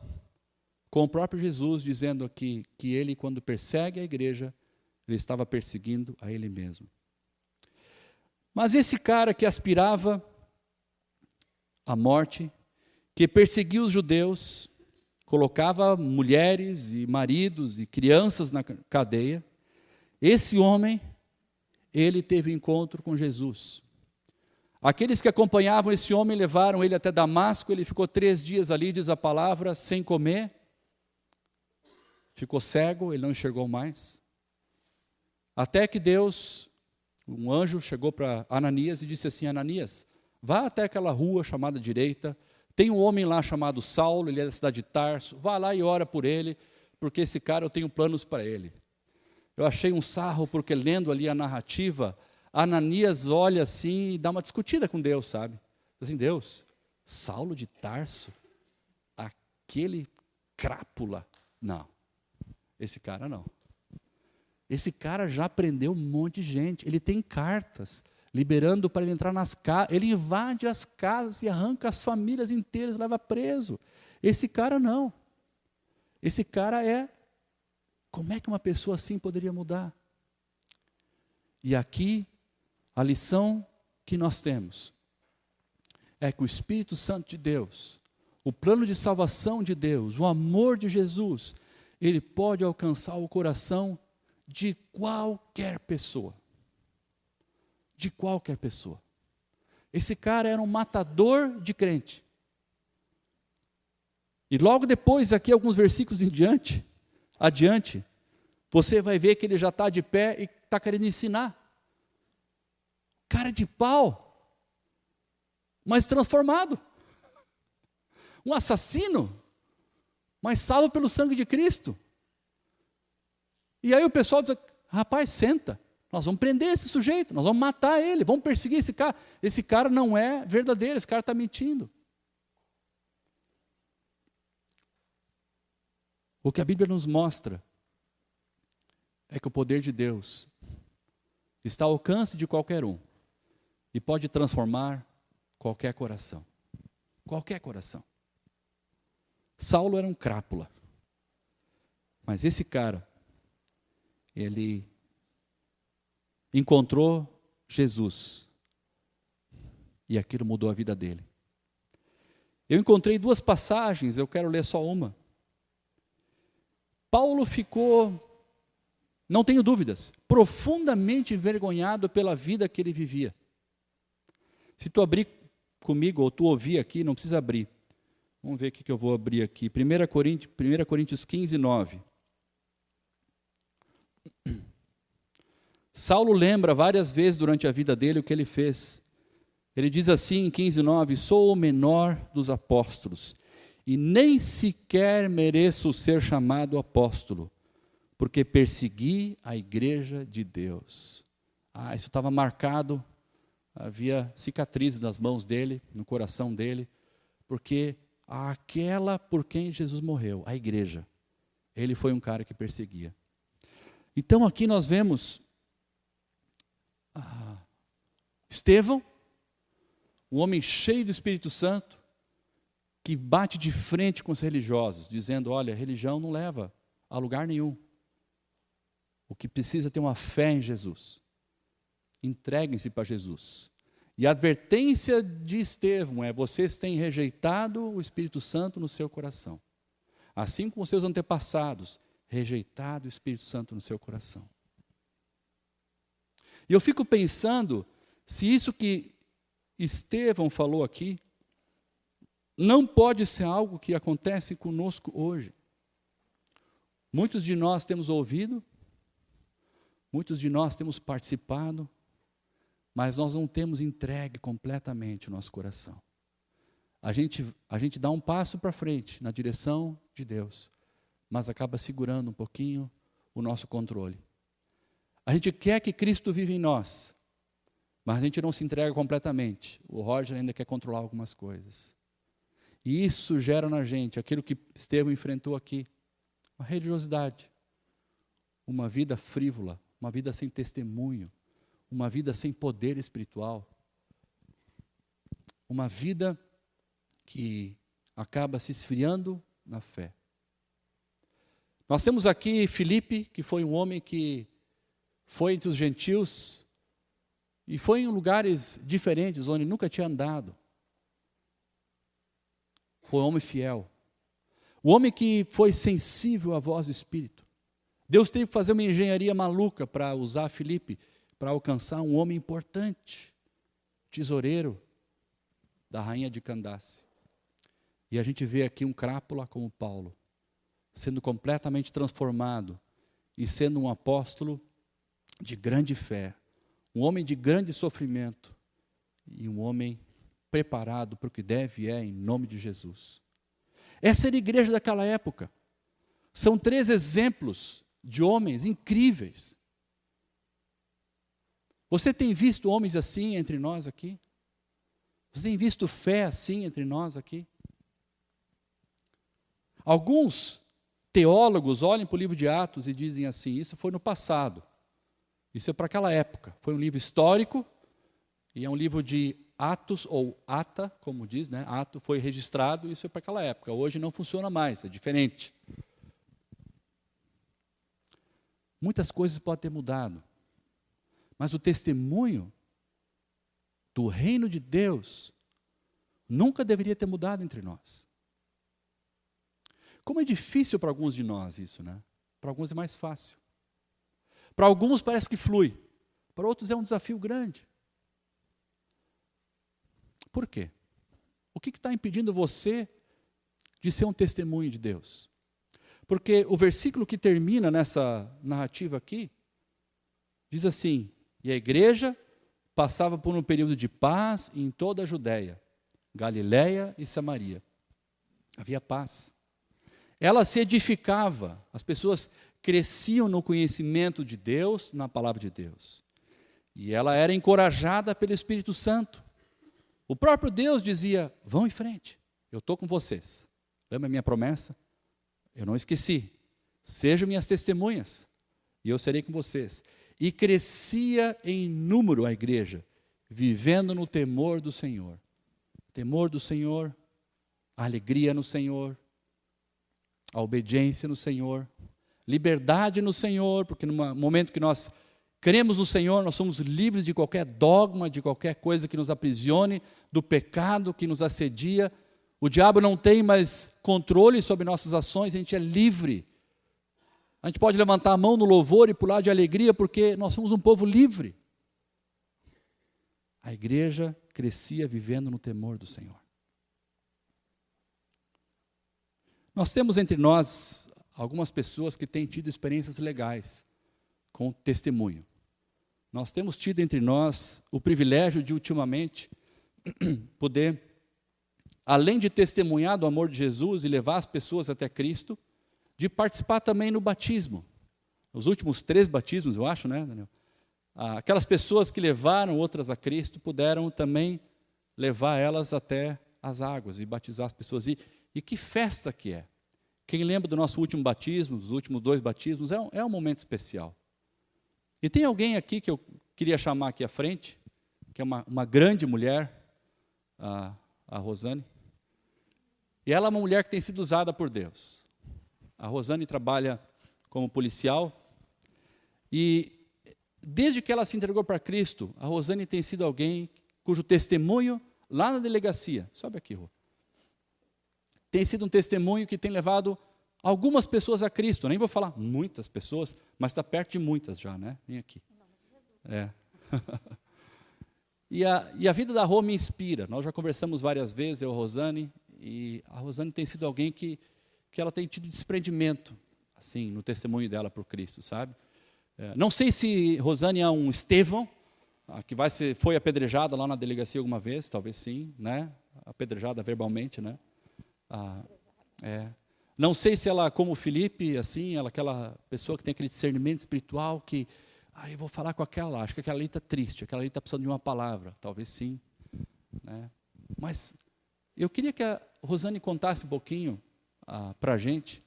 com o próprio Jesus, dizendo aqui que ele, quando persegue a igreja, ele estava perseguindo a ele mesmo. Mas esse cara que aspirava à morte, que perseguia os judeus, colocava mulheres e maridos e crianças na cadeia, esse homem, ele teve encontro com Jesus. Aqueles que acompanhavam esse homem levaram ele até Damasco, ele ficou 3 dias ali, diz a palavra, sem comer, ficou cego, ele não enxergou mais, até que Deus, um anjo chegou para Ananias e disse assim: Ananias, vá até aquela rua chamada direita, tem um homem lá chamado Saulo, ele é da cidade de Tarso, vá lá e ora por ele, porque esse cara eu tenho planos para ele. Eu achei um sarro, porque lendo ali a narrativa, Ananias olha assim e dá uma discutida com Deus, sabe? Assim, Deus, Saulo de Tarso, aquele crápula, não, esse cara não. Esse cara já prendeu um monte de gente, ele tem cartas liberando para ele entrar nas casas, ele invade as casas e arranca as famílias inteiras e leva preso. Esse cara não. Esse cara como é que uma pessoa assim poderia mudar? E aqui, a lição que nós temos é que o Espírito Santo de Deus, o plano de salvação de Deus, o amor de Jesus, ele pode alcançar o coração de qualquer pessoa. De qualquer pessoa. Esse cara era um matador de crente. E logo depois, aqui alguns versículos adiante, você vai ver que ele já está de pé e está querendo ensinar. Cara de pau, mas transformado. Um assassino, mas salvo pelo sangue de Cristo. E aí o pessoal diz: rapaz, senta, nós vamos prender esse sujeito, nós vamos matar ele, vamos perseguir esse cara. Esse cara não é verdadeiro, esse cara está mentindo. O que a Bíblia nos mostra é que o poder de Deus está ao alcance de qualquer um e pode transformar qualquer coração. Qualquer coração. Saulo era um crápula, mas esse cara, ele encontrou Jesus e aquilo mudou a vida dele. Eu encontrei 2 passagens, eu quero ler só uma. Paulo ficou, não tenho dúvidas, profundamente envergonhado pela vida que ele vivia. Se tu abrir comigo, ou tu ouvir aqui, não precisa abrir. Vamos ver o que eu vou abrir aqui. 1 Coríntios 15, 9. Saulo lembra várias vezes durante a vida dele o que ele fez. Ele diz assim em 15:9: sou o menor dos apóstolos, e nem sequer mereço ser chamado apóstolo, porque persegui a igreja de Deus. Isso estava marcado, havia cicatrizes nas mãos dele, no coração dele, porque aquela por quem Jesus morreu, a igreja, ele foi um cara que perseguia. Então aqui nós vemos o Estevão, um homem cheio do Espírito Santo, que bate de frente com os religiosos, dizendo, olha, religião não leva a lugar nenhum. O que precisa é ter uma fé em Jesus. Entreguem-se para Jesus. E a advertência de Estevão é, vocês têm rejeitado o Espírito Santo no seu coração. Assim como seus antepassados, rejeitado o Espírito Santo no seu coração. E eu fico pensando, se isso que Estevão falou aqui, não pode ser algo que acontece conosco hoje. Muitos de nós temos ouvido, muitos de nós temos participado, mas nós não temos entregue completamente o nosso coração. A gente dá um passo para frente na direção de Deus, mas acaba segurando um pouquinho o nosso controle. A gente quer que Cristo viva em nós, mas a gente não se entrega completamente. O Roger ainda quer controlar algumas coisas. E isso gera na gente aquilo que Estevão enfrentou aqui, uma religiosidade, uma vida frívola, uma vida sem testemunho, uma vida sem poder espiritual, uma vida que acaba se esfriando na fé. Nós temos aqui Filipe, que foi um homem que foi entre os gentios e foi em lugares diferentes, onde nunca tinha andado. Foi um homem fiel. O homem que foi sensível à voz do Espírito. Deus teve que fazer uma engenharia maluca para usar Filipe, para alcançar um homem importante, tesoureiro da rainha de Candace. E a gente vê aqui um crápula como Paulo, sendo completamente transformado e sendo um apóstolo de grande fé, um homem de grande sofrimento e um homem preparado para o que deve e é em nome de Jesus. Essa era a igreja daquela época. São 3 exemplos de homens incríveis. Você tem visto homens assim entre nós aqui? Você tem visto fé assim entre nós aqui? Alguns teólogos olham para o livro de Atos e dizem assim, isso foi no passado. Isso é para aquela época. Foi um livro histórico e é um livro de Atos, ou ata, como diz, né? Ato foi registrado, isso é para aquela época. Hoje não funciona mais, é diferente. Muitas coisas podem ter mudado, mas o testemunho do reino de Deus nunca deveria ter mudado entre nós. Como é difícil para alguns de nós isso, né? Para alguns é mais fácil. Para alguns parece que flui, para outros é um desafio grande. Por quê? O que está impedindo você de ser um testemunho de Deus? Porque o versículo que termina nessa narrativa aqui, diz assim, e a igreja passava por um período de paz em toda a Judéia, Galiléia e Samaria. Havia paz. Ela se edificava, as pessoas cresciam no conhecimento de Deus, na palavra de Deus. E ela era encorajada pelo Espírito Santo. O próprio Deus dizia, vão em frente, eu estou com vocês. Lembra a minha promessa? Eu não esqueci. Sejam minhas testemunhas, e eu serei com vocês. E crescia em número a igreja, vivendo no temor do Senhor. Temor do Senhor, a alegria no Senhor, a obediência no Senhor, liberdade no Senhor, porque no momento que nós cremos no Senhor, nós somos livres de qualquer dogma, de qualquer coisa que nos aprisione, do pecado que nos assedia. O diabo não tem mais controle sobre nossas ações, a gente é livre. A gente pode levantar a mão no louvor e pular de alegria, porque nós somos um povo livre. A igreja crescia vivendo no temor do Senhor. Nós temos entre nós algumas pessoas que têm tido experiências legais com testemunho. Nós temos tido entre nós o privilégio de, ultimamente, poder, além de testemunhar do amor de Jesus e levar as pessoas até Cristo, de participar também no batismo. Os últimos 3 batismos, eu acho, né, Daniel? Aquelas pessoas que levaram outras a Cristo puderam também levar elas até as águas e batizar as pessoas. E que festa que é! Quem lembra do nosso último batismo, dos últimos 2 batismos, é um momento especial. E tem alguém aqui que eu queria chamar aqui à frente, que é uma grande mulher, a Rosane. E ela é uma mulher que tem sido usada por Deus. A Rosane trabalha como policial e desde que ela se entregou para Cristo, a Rosane tem sido alguém cujo testemunho lá na delegacia, sobe aqui, Rô, tem sido um testemunho que tem levado algumas pessoas a Cristo. Nem vou falar muitas pessoas, mas está perto de muitas já, né? Vem aqui. É. E a vida da Rô me inspira. Nós já conversamos várias vezes, eu e a Rosane, e a Rosane tem sido alguém que ela tem tido desprendimento, assim, no testemunho dela por Cristo, sabe? Não sei se Rosane é um Estevão, que foi apedrejada lá na delegacia alguma vez, talvez sim, né? Apedrejada verbalmente, né? Não sei se ela, como o Felipe, assim, ela é aquela pessoa que tem aquele discernimento espiritual que, eu vou falar com aquela lá, acho que aquela ali está triste, aquela ali está precisando de uma palavra, talvez sim, né? Mas eu queria que a Rosane contasse um pouquinho para a gente,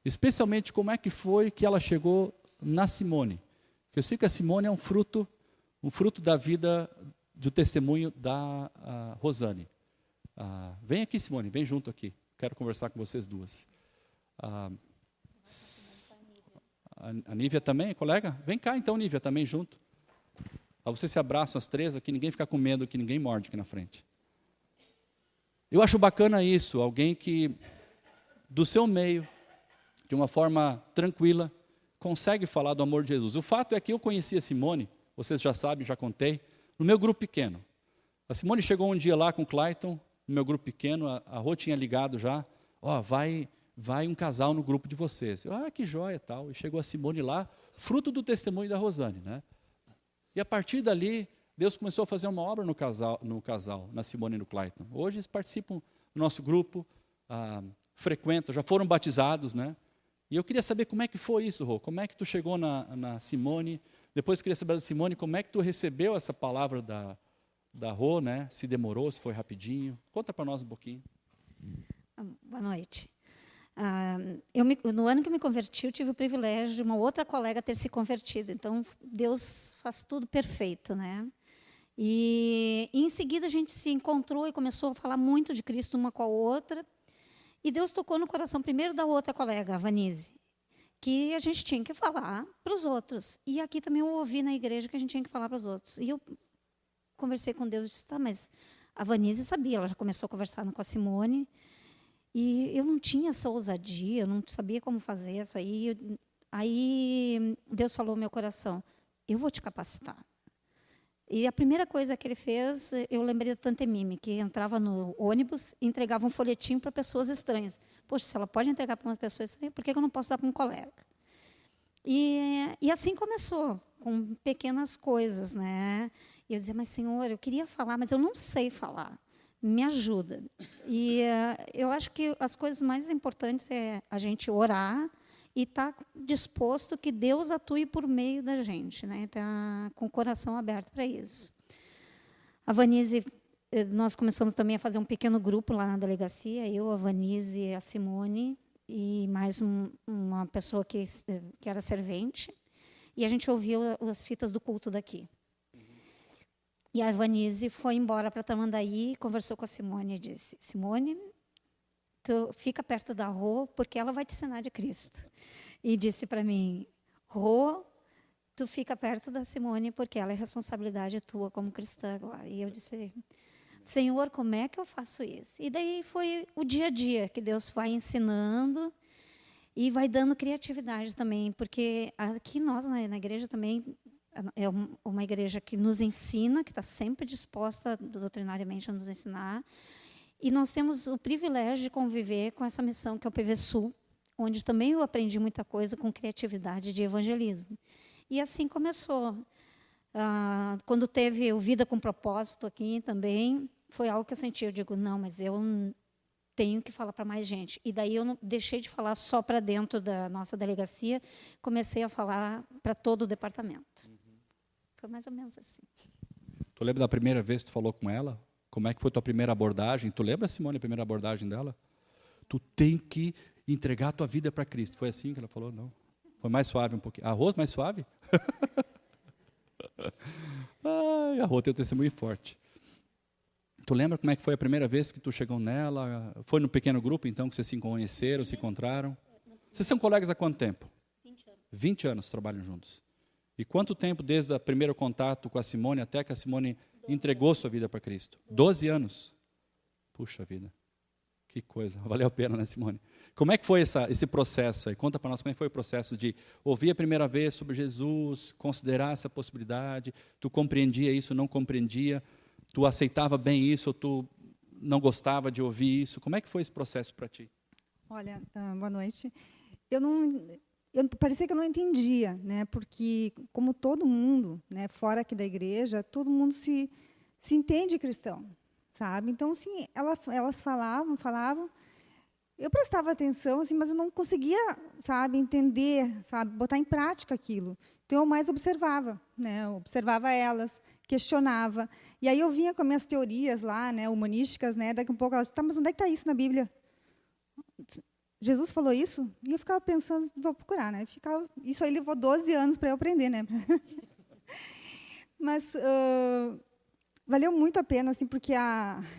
especialmente como é que foi que ela chegou na Simone. Porque eu sei que a Simone é um fruto da vida, do testemunho da Rosane. Vem aqui, Simone, vem junto aqui. Quero conversar com vocês duas. A Nívia também, colega? Vem cá então, Nívia, também junto. Vocês se abraçam as três aqui, ninguém fica com medo que ninguém morde aqui na frente. Eu acho bacana isso, alguém que, do seu meio, de uma forma tranquila, consegue falar do amor de Jesus. O fato é que eu conheci a Simone, vocês já sabem, já contei, no meu grupo pequeno. A Simone chegou um dia lá com o Clayton, no meu grupo pequeno, a Rô tinha ligado já, vai um casal no grupo de vocês. Que joia, tal. E chegou a Simone lá, fruto do testemunho da Rosane, né? E a partir dali, Deus começou a fazer uma obra no casal, na Simone e no Clayton. Hoje eles participam do nosso grupo, frequentam, já foram batizados, né? E eu queria saber como é que foi isso, Rô. Como é que tu chegou na Simone? Depois eu queria saber da Simone, como é que tu recebeu essa palavra da Rô, né? Se demorou, se foi rapidinho. Conta para nós um pouquinho. Boa noite. No ano que eu me converti, eu tive o privilégio de uma outra colega ter se convertido. Então, Deus faz tudo perfeito, né? E em seguida a gente se encontrou e começou a falar muito de Cristo uma com a outra. E Deus tocou no coração primeiro da outra colega, a Vanise, que a gente tinha que falar para os outros. E aqui também eu ouvi na igreja que a gente tinha que falar para os outros. E eu conversei com Deus e disse, mas a Vanise sabia, ela já começou a conversar com a Simone. E eu não tinha essa ousadia, eu não sabia como fazer isso aí. Aí Deus falou no meu coração, eu vou te capacitar. E a primeira coisa que ele fez, eu lembrei da Tante Mime, que entrava no ônibus e entregava um folhetinho para pessoas estranhas. Poxa, se ela pode entregar para uma pessoa estranha, por que eu não posso dar para um colega? E assim começou, com pequenas coisas, né? E eu dizia, mas Senhor, eu queria falar, mas eu não sei falar. Me ajuda. E eu acho que as coisas mais importantes é a gente orar e estar disposto que Deus atue por meio da gente, né? Tá com o coração aberto para isso. A Vanise, nós começamos também a fazer um pequeno grupo lá na delegacia, eu, a Vanise, a Simone e mais uma pessoa que era servente, e a gente ouvia as fitas do culto daqui. E a Vanise foi embora para Tamandaí, conversou com a Simone e disse, Simone, tu fica perto da Rô, porque ela vai te ensinar de Cristo. E disse para mim, Rô, tu fica perto da Simone, porque ela é responsabilidade tua como cristã agora. E eu disse, Senhor, como é que eu faço isso? E daí foi o dia a dia que Deus vai ensinando e vai dando criatividade também, porque aqui nós, na igreja também, é uma igreja que nos ensina, que está sempre disposta doutrinariamente a nos ensinar. E nós temos o privilégio de conviver com essa missão, que é o PV Sul, onde também eu aprendi muita coisa com criatividade de evangelismo. E assim começou. Quando teve o Vida com Propósito aqui também, foi algo que eu senti. Eu digo, não, mas eu tenho que falar para mais gente. E daí eu não deixei de falar só para dentro da nossa delegacia, comecei a falar para todo o departamento. Foi mais ou menos assim. Tu lembra da primeira vez que tu falou com ela? Como é que foi a tua primeira abordagem? Tu lembra, Simone, a primeira abordagem dela? Tu tem que entregar a tua vida para Cristo. Foi assim que ela falou? Não. Foi mais suave um pouquinho. A Rose mais suave? A Rô tem um testemunho forte. Tu lembra como é que foi a primeira vez que tu chegou nela? Foi no pequeno grupo, então, que vocês se conheceram, se encontraram? Vocês são colegas há quanto tempo? 20 anos. 20 anos trabalham juntos. E quanto tempo desde o primeiro contato com a Simone até que a Simone entregou sua vida para Cristo? 12 anos. Puxa vida. Que coisa. Valeu a pena, né, Simone? Como é que foi esse processo aí? Conta para nós como é que foi o processo de ouvir a primeira vez sobre Jesus, considerar essa possibilidade, tu compreendia isso, não compreendia, tu aceitava bem isso ou tu não gostava de ouvir isso? Como é que foi esse processo para ti? Olha, boa noite. Parecia que eu não entendia, né? Porque como todo mundo, né, fora aqui da igreja, todo mundo se entende cristão, sabe? Então, assim, elas falavam, eu prestava atenção, assim, mas eu não conseguia, sabe, entender, sabe, botar em prática aquilo. Então eu mais observava, né? Eu observava elas, questionava, e aí eu vinha com as minhas teorias lá, né, humanísticas, né? Daqui a pouco elas, tá, mas onde é que está isso na Bíblia? Jesus falou isso? E eu ficava pensando, vou procurar, né? Isso aí levou 12 anos para eu aprender, né? Mas valeu muito a pena, assim, porque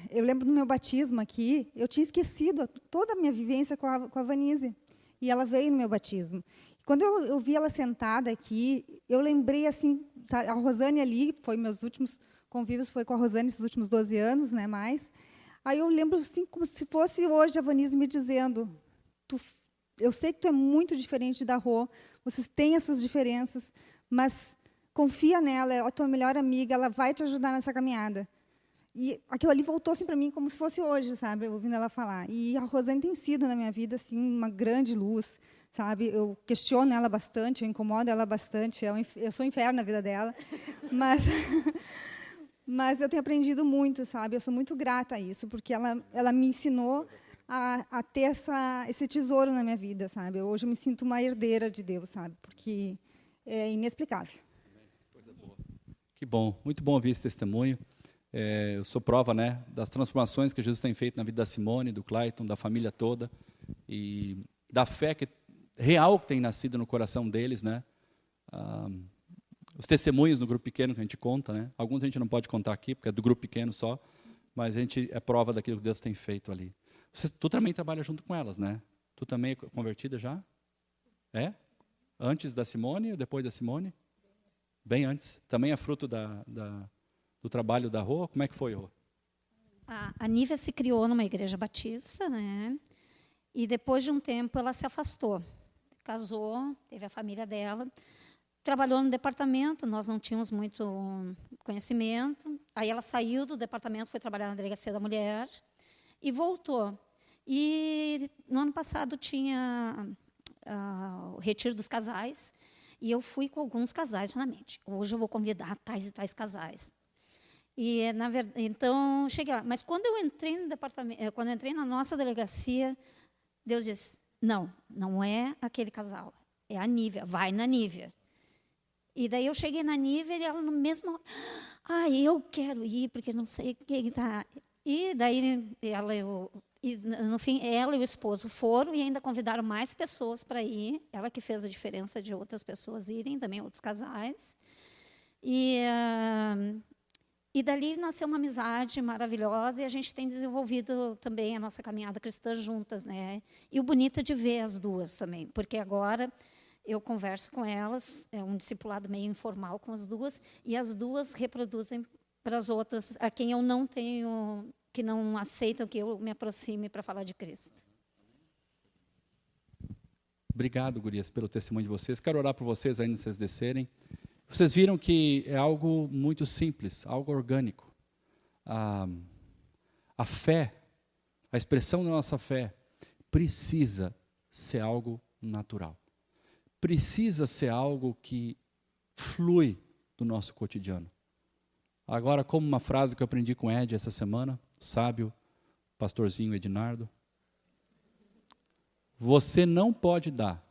eu lembro do meu batismo aqui, eu tinha esquecido toda a minha vivência com a Vanise, e ela veio no meu batismo. Quando eu vi ela sentada aqui, eu lembrei, assim, sabe, a Rosane ali, foi meus últimos convívios, foi com a Rosane esses últimos 12 anos, né, mais. Aí eu lembro, assim, como se fosse hoje a Vanise me dizendo, eu sei que tu é muito diferente da Rô, vocês têm as suas diferenças, mas confia nela, ela é a tua melhor amiga, ela vai te ajudar nessa caminhada. E aquilo ali voltou assim para mim como se fosse hoje, sabe, ouvindo ela falar. E a Rosane tem sido na minha vida assim uma grande luz, sabe? Eu questiono ela bastante, eu incomodo ela bastante, eu sou um inferno na vida dela, mas eu tenho aprendido muito, sabe? Eu sou muito grata a isso, porque ela me ensinou a ter esse tesouro na minha vida, sabe? Hoje eu me sinto uma herdeira de Deus, sabe? Porque é inexplicável. Que bom, muito bom ouvir esse testemunho. Eu sou prova, né, das transformações que Jesus tem feito na vida da Simone, do Clayton, da família toda, e da fé real que tem nascido no coração deles, né? Os testemunhos no grupo pequeno que a gente conta, né? Alguns a gente não pode contar aqui, porque é do grupo pequeno só, mas a gente é prova daquilo que Deus tem feito ali. Tu também trabalha junto com elas, né? Tu também é convertida já? É? Antes da Simone ou depois da Simone? Bem antes. Também é fruto do trabalho da Rô? Como é que foi, Rô? A Nívia se criou numa igreja batista, né? E depois de um tempo ela se afastou. Casou, teve a família dela, trabalhou no departamento, nós não tínhamos muito conhecimento. Aí ela saiu do departamento, foi trabalhar na delegacia da mulher e voltou. E no ano passado tinha o retiro dos casais, e eu fui com alguns casais na mente. Hoje eu vou convidar tais e tais casais. E na verdade, então cheguei lá. Mas quando eu entrei no departamento, quando eu entrei na nossa delegacia, Deus disse: não é aquele casal, é a Nívia, vai na Nívia. E daí eu cheguei na Nívia e ela no mesmo, eu quero ir porque não sei quem está. E daí no fim ela e o esposo foram e ainda convidaram mais pessoas para ir. Ela que fez a diferença de outras pessoas irem, também outros casais. E dali nasceu uma amizade maravilhosa e a gente tem desenvolvido também a nossa caminhada cristã juntas, né? E o bonito é de ver as duas também, porque agora eu converso com elas, é um discipulado meio informal com as duas, e as duas reproduzem para as outras, a quem eu não tenho, que não aceitam que eu me aproxime para falar de Cristo. Obrigado, gurias, pelo testemunho de vocês. Quero orar por vocês ainda, se vocês descerem. Vocês viram que é algo muito simples, algo orgânico. A fé, a expressão da nossa fé, precisa ser algo natural. Precisa ser algo que flui do nosso cotidiano. Agora, como uma frase que eu aprendi com o Ed essa semana, o sábio, pastorzinho Ednardo, você não pode dar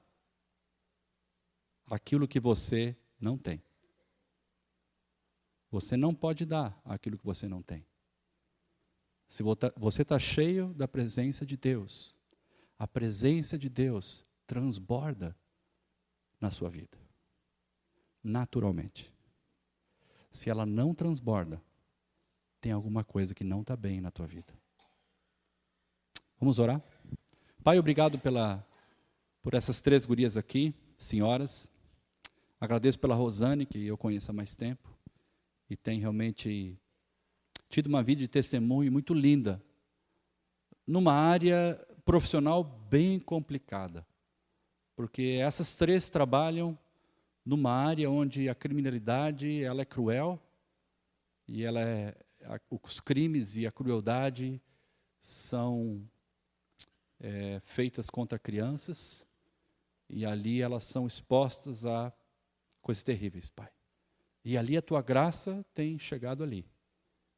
aquilo que você não tem. Você não pode dar aquilo que você não tem. Se você está cheio da presença de Deus, a presença de Deus transborda na sua vida, naturalmente. Se ela não transborda, tem alguma coisa que não está bem na tua vida. Vamos orar? Pai, obrigado por essas 3 gurias aqui, senhoras. Agradeço pela Rosane, que eu conheço há mais tempo, e tem realmente tido uma vida de testemunho muito linda, numa área profissional bem complicada, porque essas 3 trabalham numa área onde a criminalidade ela é cruel, e os crimes e a crueldade são feitas contra crianças, e ali elas são expostas a coisas terríveis, Pai. E ali a Tua graça tem chegado ali.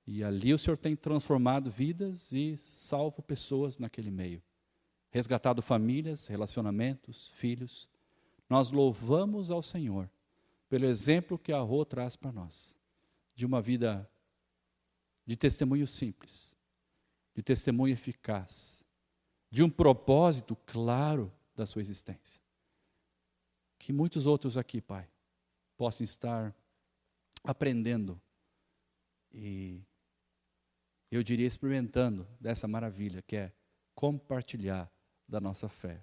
E ali o Senhor tem transformado vidas e salvo pessoas naquele meio. Resgatado famílias, relacionamentos, filhos. Nós louvamos ao Senhor pelo exemplo que a Rô traz para nós. De uma vida de testemunho simples, de testemunho eficaz, de um propósito claro da sua existência. Que muitos outros aqui, Pai, possam estar aprendendo e, eu diria, experimentando dessa maravilha que é compartilhar da nossa fé,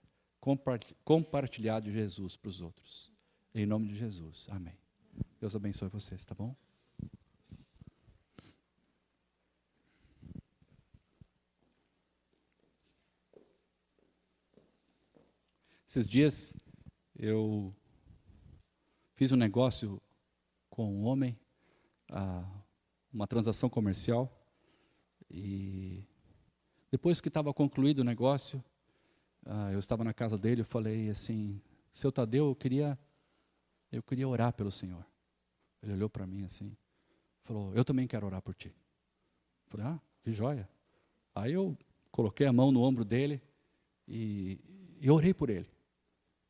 compartilhar de Jesus para os outros. Em nome de Jesus, amém. Deus abençoe vocês, tá bom? Esses dias eu fiz um negócio com um homem, uma transação comercial, e depois que estava concluído o negócio, eu estava na casa dele, eu falei assim, seu Tadeu, eu queria orar pelo senhor. Ele olhou para mim assim, falou, eu também quero orar por ti. Eu falei, que joia. Aí eu coloquei a mão no ombro dele e orei por ele.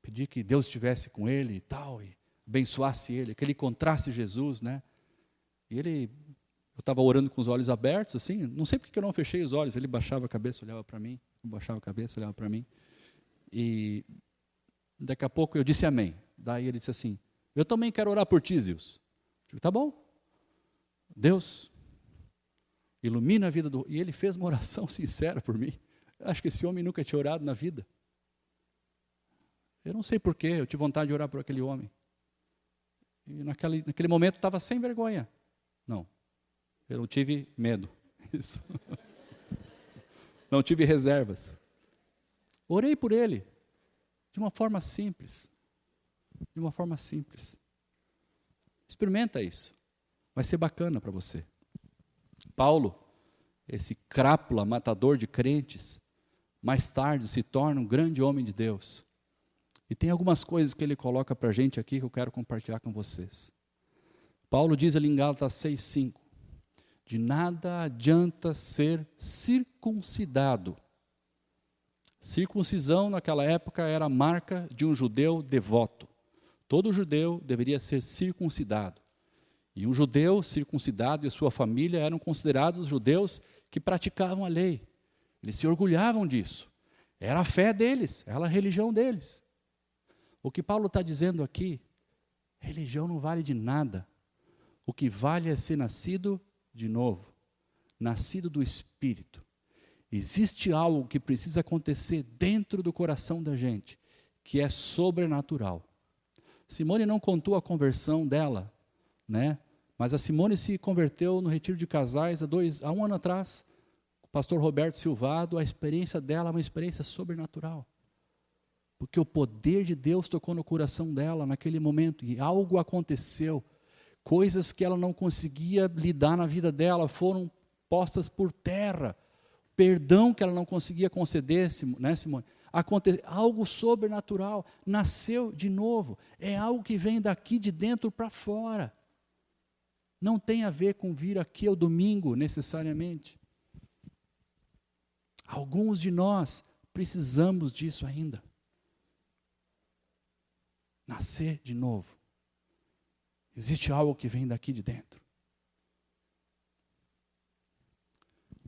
Pedi que Deus estivesse com ele e tal, e abençoasse ele, que ele encontrasse Jesus, né? E eu estava orando com os olhos abertos, assim, não sei porque eu não fechei os olhos, ele baixava a cabeça, olhava para mim, baixava a cabeça, olhava para mim, e daqui a pouco eu disse amém. Daí ele disse assim, eu também quero orar por ti, Zils. Eu digo, tá bom. Deus, ilumina a vida do... E ele fez uma oração sincera por mim. Eu acho que esse homem nunca tinha orado na vida. Eu não sei porquê, eu tive vontade de orar por aquele homem. E naquele momento eu estava sem vergonha. Não, eu não tive medo. Isso. Não tive reservas. Orei por ele, de uma forma simples. De uma forma simples. Experimenta isso. Vai ser bacana para você. Paulo, esse crápula, matador de crentes, mais tarde se torna um grande homem de Deus. E tem algumas coisas que ele coloca para a gente aqui que eu quero compartilhar com vocês. Paulo diz ali em Gálatas 6,5, de nada adianta ser circuncidado. Circuncisão naquela época era a marca de um judeu devoto. Todo judeu deveria ser circuncidado. E um judeu circuncidado e sua família eram considerados judeus que praticavam a lei. Eles se orgulhavam disso. Era a fé deles, era a religião deles. O que Paulo está dizendo aqui, religião não vale de nada. O que vale é ser nascido de novo, nascido do Espírito. Existe algo que precisa acontecer dentro do coração da gente, que é sobrenatural. Simone não contou a conversão dela, né? Mas a Simone se converteu no retiro de casais há um ano atrás, com o pastor Roberto Silvado. A experiência dela é uma experiência sobrenatural. Porque o poder de Deus tocou no coração dela naquele momento, e algo aconteceu. Coisas que ela não conseguia lidar na vida dela foram postas por terra. Perdão que ela não conseguia conceder, né, Simone? Algo sobrenatural, nasceu de novo. É algo que vem daqui de dentro para fora. Não tem a ver com vir aqui ao domingo, necessariamente. Alguns de nós precisamos disso ainda. Nascer de novo. Existe algo que vem daqui de dentro.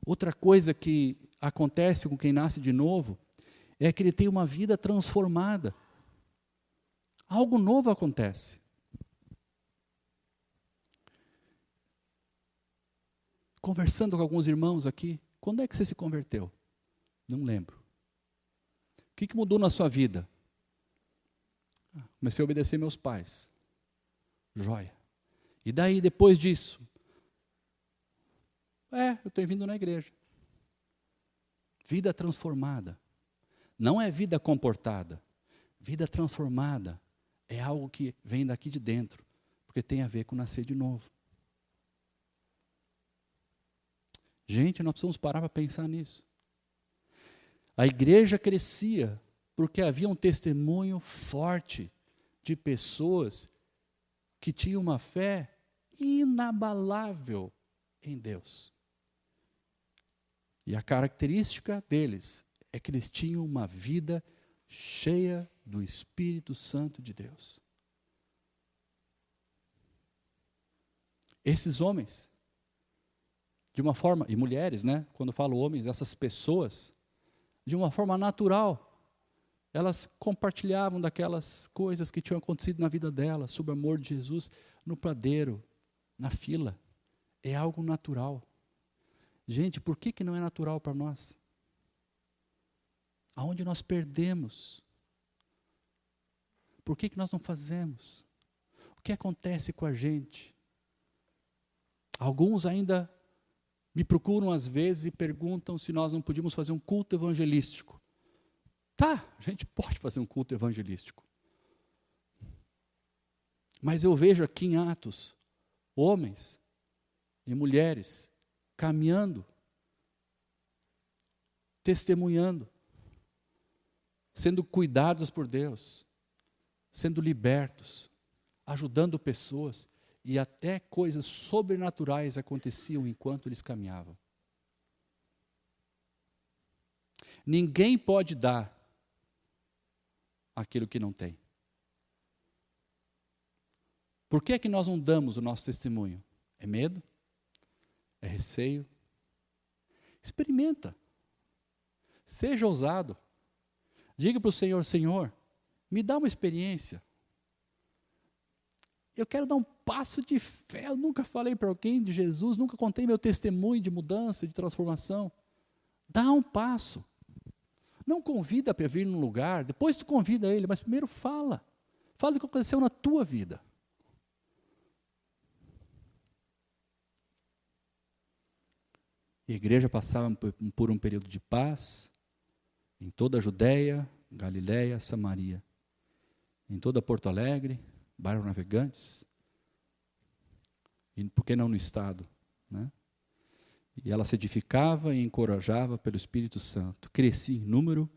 Outra coisa que acontece com quem nasce de novo é que ele tem uma vida transformada. Algo novo acontece. conversando com alguns irmãos aqui, quando é que você se converteu? Não lembro. O que mudou na sua vida? Comecei a obedecer meus pais. Joia. E daí, depois disso? Eu estou vindo na igreja. Vida transformada. Não é vida comportada. Vida transformada é algo que vem daqui de dentro, porque tem a ver com nascer de novo. Gente, nós precisamos parar para pensar nisso. A igreja crescia porque havia um testemunho forte de pessoas que tinham uma fé inabalável em Deus. E a característica deles é que eles tinham uma vida cheia do Espírito Santo de Deus. Esses homens, de uma forma, e mulheres, né? Quando eu falo homens, essas pessoas, de uma forma natural, elas compartilhavam daquelas coisas que tinham acontecido na vida delas, sobre o amor de Jesus, no padeiro, na fila. É algo natural. Gente, por que não é natural para nós? Aonde nós perdemos? Por que nós não fazemos? O que acontece com a gente? Alguns ainda me procuram às vezes e perguntam se nós não podíamos fazer um culto evangelístico. Tá, a gente pode fazer um culto evangelístico. Mas eu vejo aqui em Atos, homens e mulheres caminhando, testemunhando, sendo cuidados por Deus, sendo libertos, ajudando pessoas, e até coisas sobrenaturais aconteciam enquanto eles caminhavam. Ninguém pode dar aquilo que não tem. Por que é que nós não damos o nosso testemunho? É medo? É receio? Experimenta. Seja ousado. Diga para o Senhor, Senhor, me dá uma experiência. Eu quero dar um passo de fé. Eu nunca falei para alguém de Jesus, nunca contei meu testemunho de mudança, de transformação. Dá um passo. Não convida para vir num lugar, depois tu convida ele, mas primeiro fala. Fala do que aconteceu na tua vida. E a igreja passava por um período de paz em toda a Judéia, Galiléia, Samaria, em toda Porto Alegre, bairro Navegantes, e por que não no estado, né? E ela se edificava e encorajava pelo Espírito Santo, crescia em número,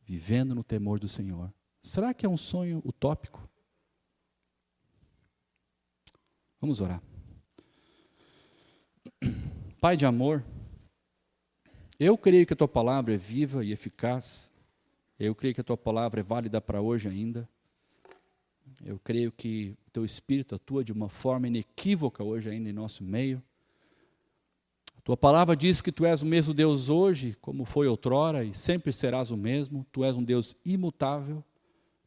vivendo no temor do Senhor. Será que é um sonho utópico? Vamos orar. Pai de amor, eu creio que a Tua palavra é viva e eficaz, eu creio que a Tua palavra é válida para hoje ainda, eu creio que o Teu Espírito atua de uma forma inequívoca hoje ainda em nosso meio. A Tua palavra diz que Tu és o mesmo Deus hoje, como foi outrora, e sempre serás o mesmo. Tu és um Deus imutável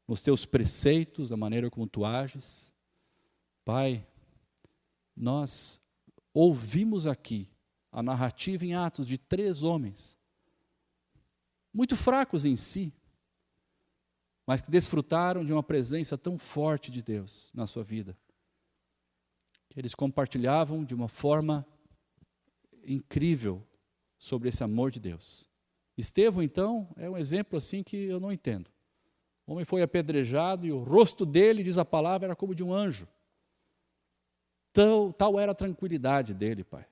nos Teus preceitos, da maneira como Tu ages. Pai, nós ouvimos aqui a narrativa em Atos de 3 homens, muito fracos em si, mas que desfrutaram de uma presença tão forte de Deus na sua vida, que eles compartilhavam de uma forma incrível sobre esse amor de Deus. Estevão, então, é um exemplo assim que eu não entendo. O homem foi apedrejado e o rosto dele, diz a palavra, era como de um anjo. Tal era a tranquilidade dele, Pai.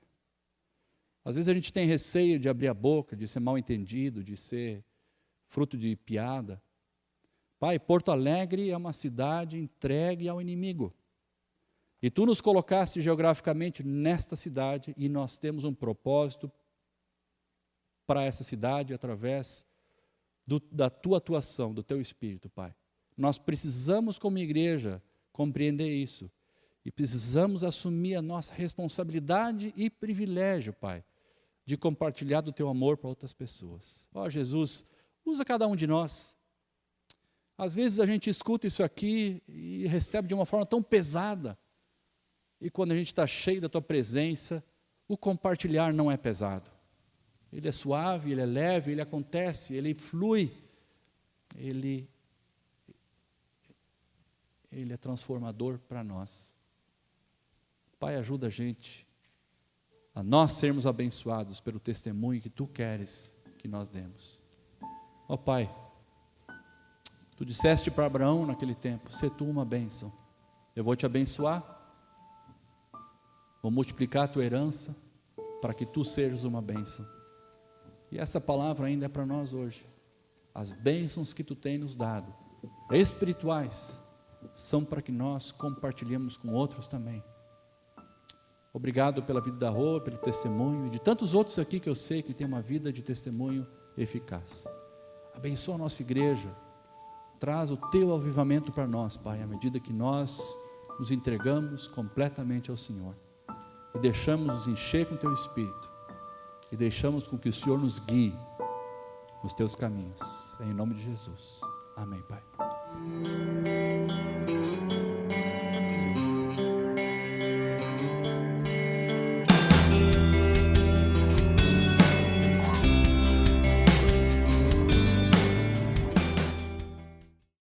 Às vezes a gente tem receio de abrir a boca, de ser mal entendido, de ser fruto de piada. Pai, Porto Alegre é uma cidade entregue ao inimigo. E Tu nos colocaste geograficamente nesta cidade e nós temos um propósito para essa cidade através da Tua atuação, do Teu Espírito, Pai. Nós precisamos, como igreja, compreender isso. E precisamos assumir a nossa responsabilidade e privilégio, Pai, de compartilhar do Teu amor para outras pessoas. Ó Jesus, usa cada um de nós. Às vezes a gente escuta isso aqui e recebe de uma forma tão pesada. E quando a gente está cheio da Tua presença, O compartilhar não é pesado. Ele é suave, ele é leve, ele acontece, ele flui. Ele é transformador para nós. Pai, ajuda a gente a nós sermos abençoados pelo testemunho que Tu queres que nós demos. Ó Pai, Tu disseste para Abraão naquele tempo: sê Tu uma bênção. Eu vou te abençoar, vou multiplicar a tua herança para que Tu sejas uma bênção. E essa palavra ainda é para nós hoje. As bênçãos que Tu tem nos dado, espirituais, são para que nós compartilhemos com outros também. Obrigado pela vida da Rô, pelo testemunho, e de tantos outros aqui que eu sei que tem uma vida de testemunho eficaz. Abençoa a nossa igreja, traz o Teu avivamento para nós, Pai, à medida que nós nos entregamos completamente ao Senhor, e deixamos nos encher com Teu Espírito, e deixamos com que o Senhor nos guie nos Teus caminhos, em nome de Jesus. Amém, Pai.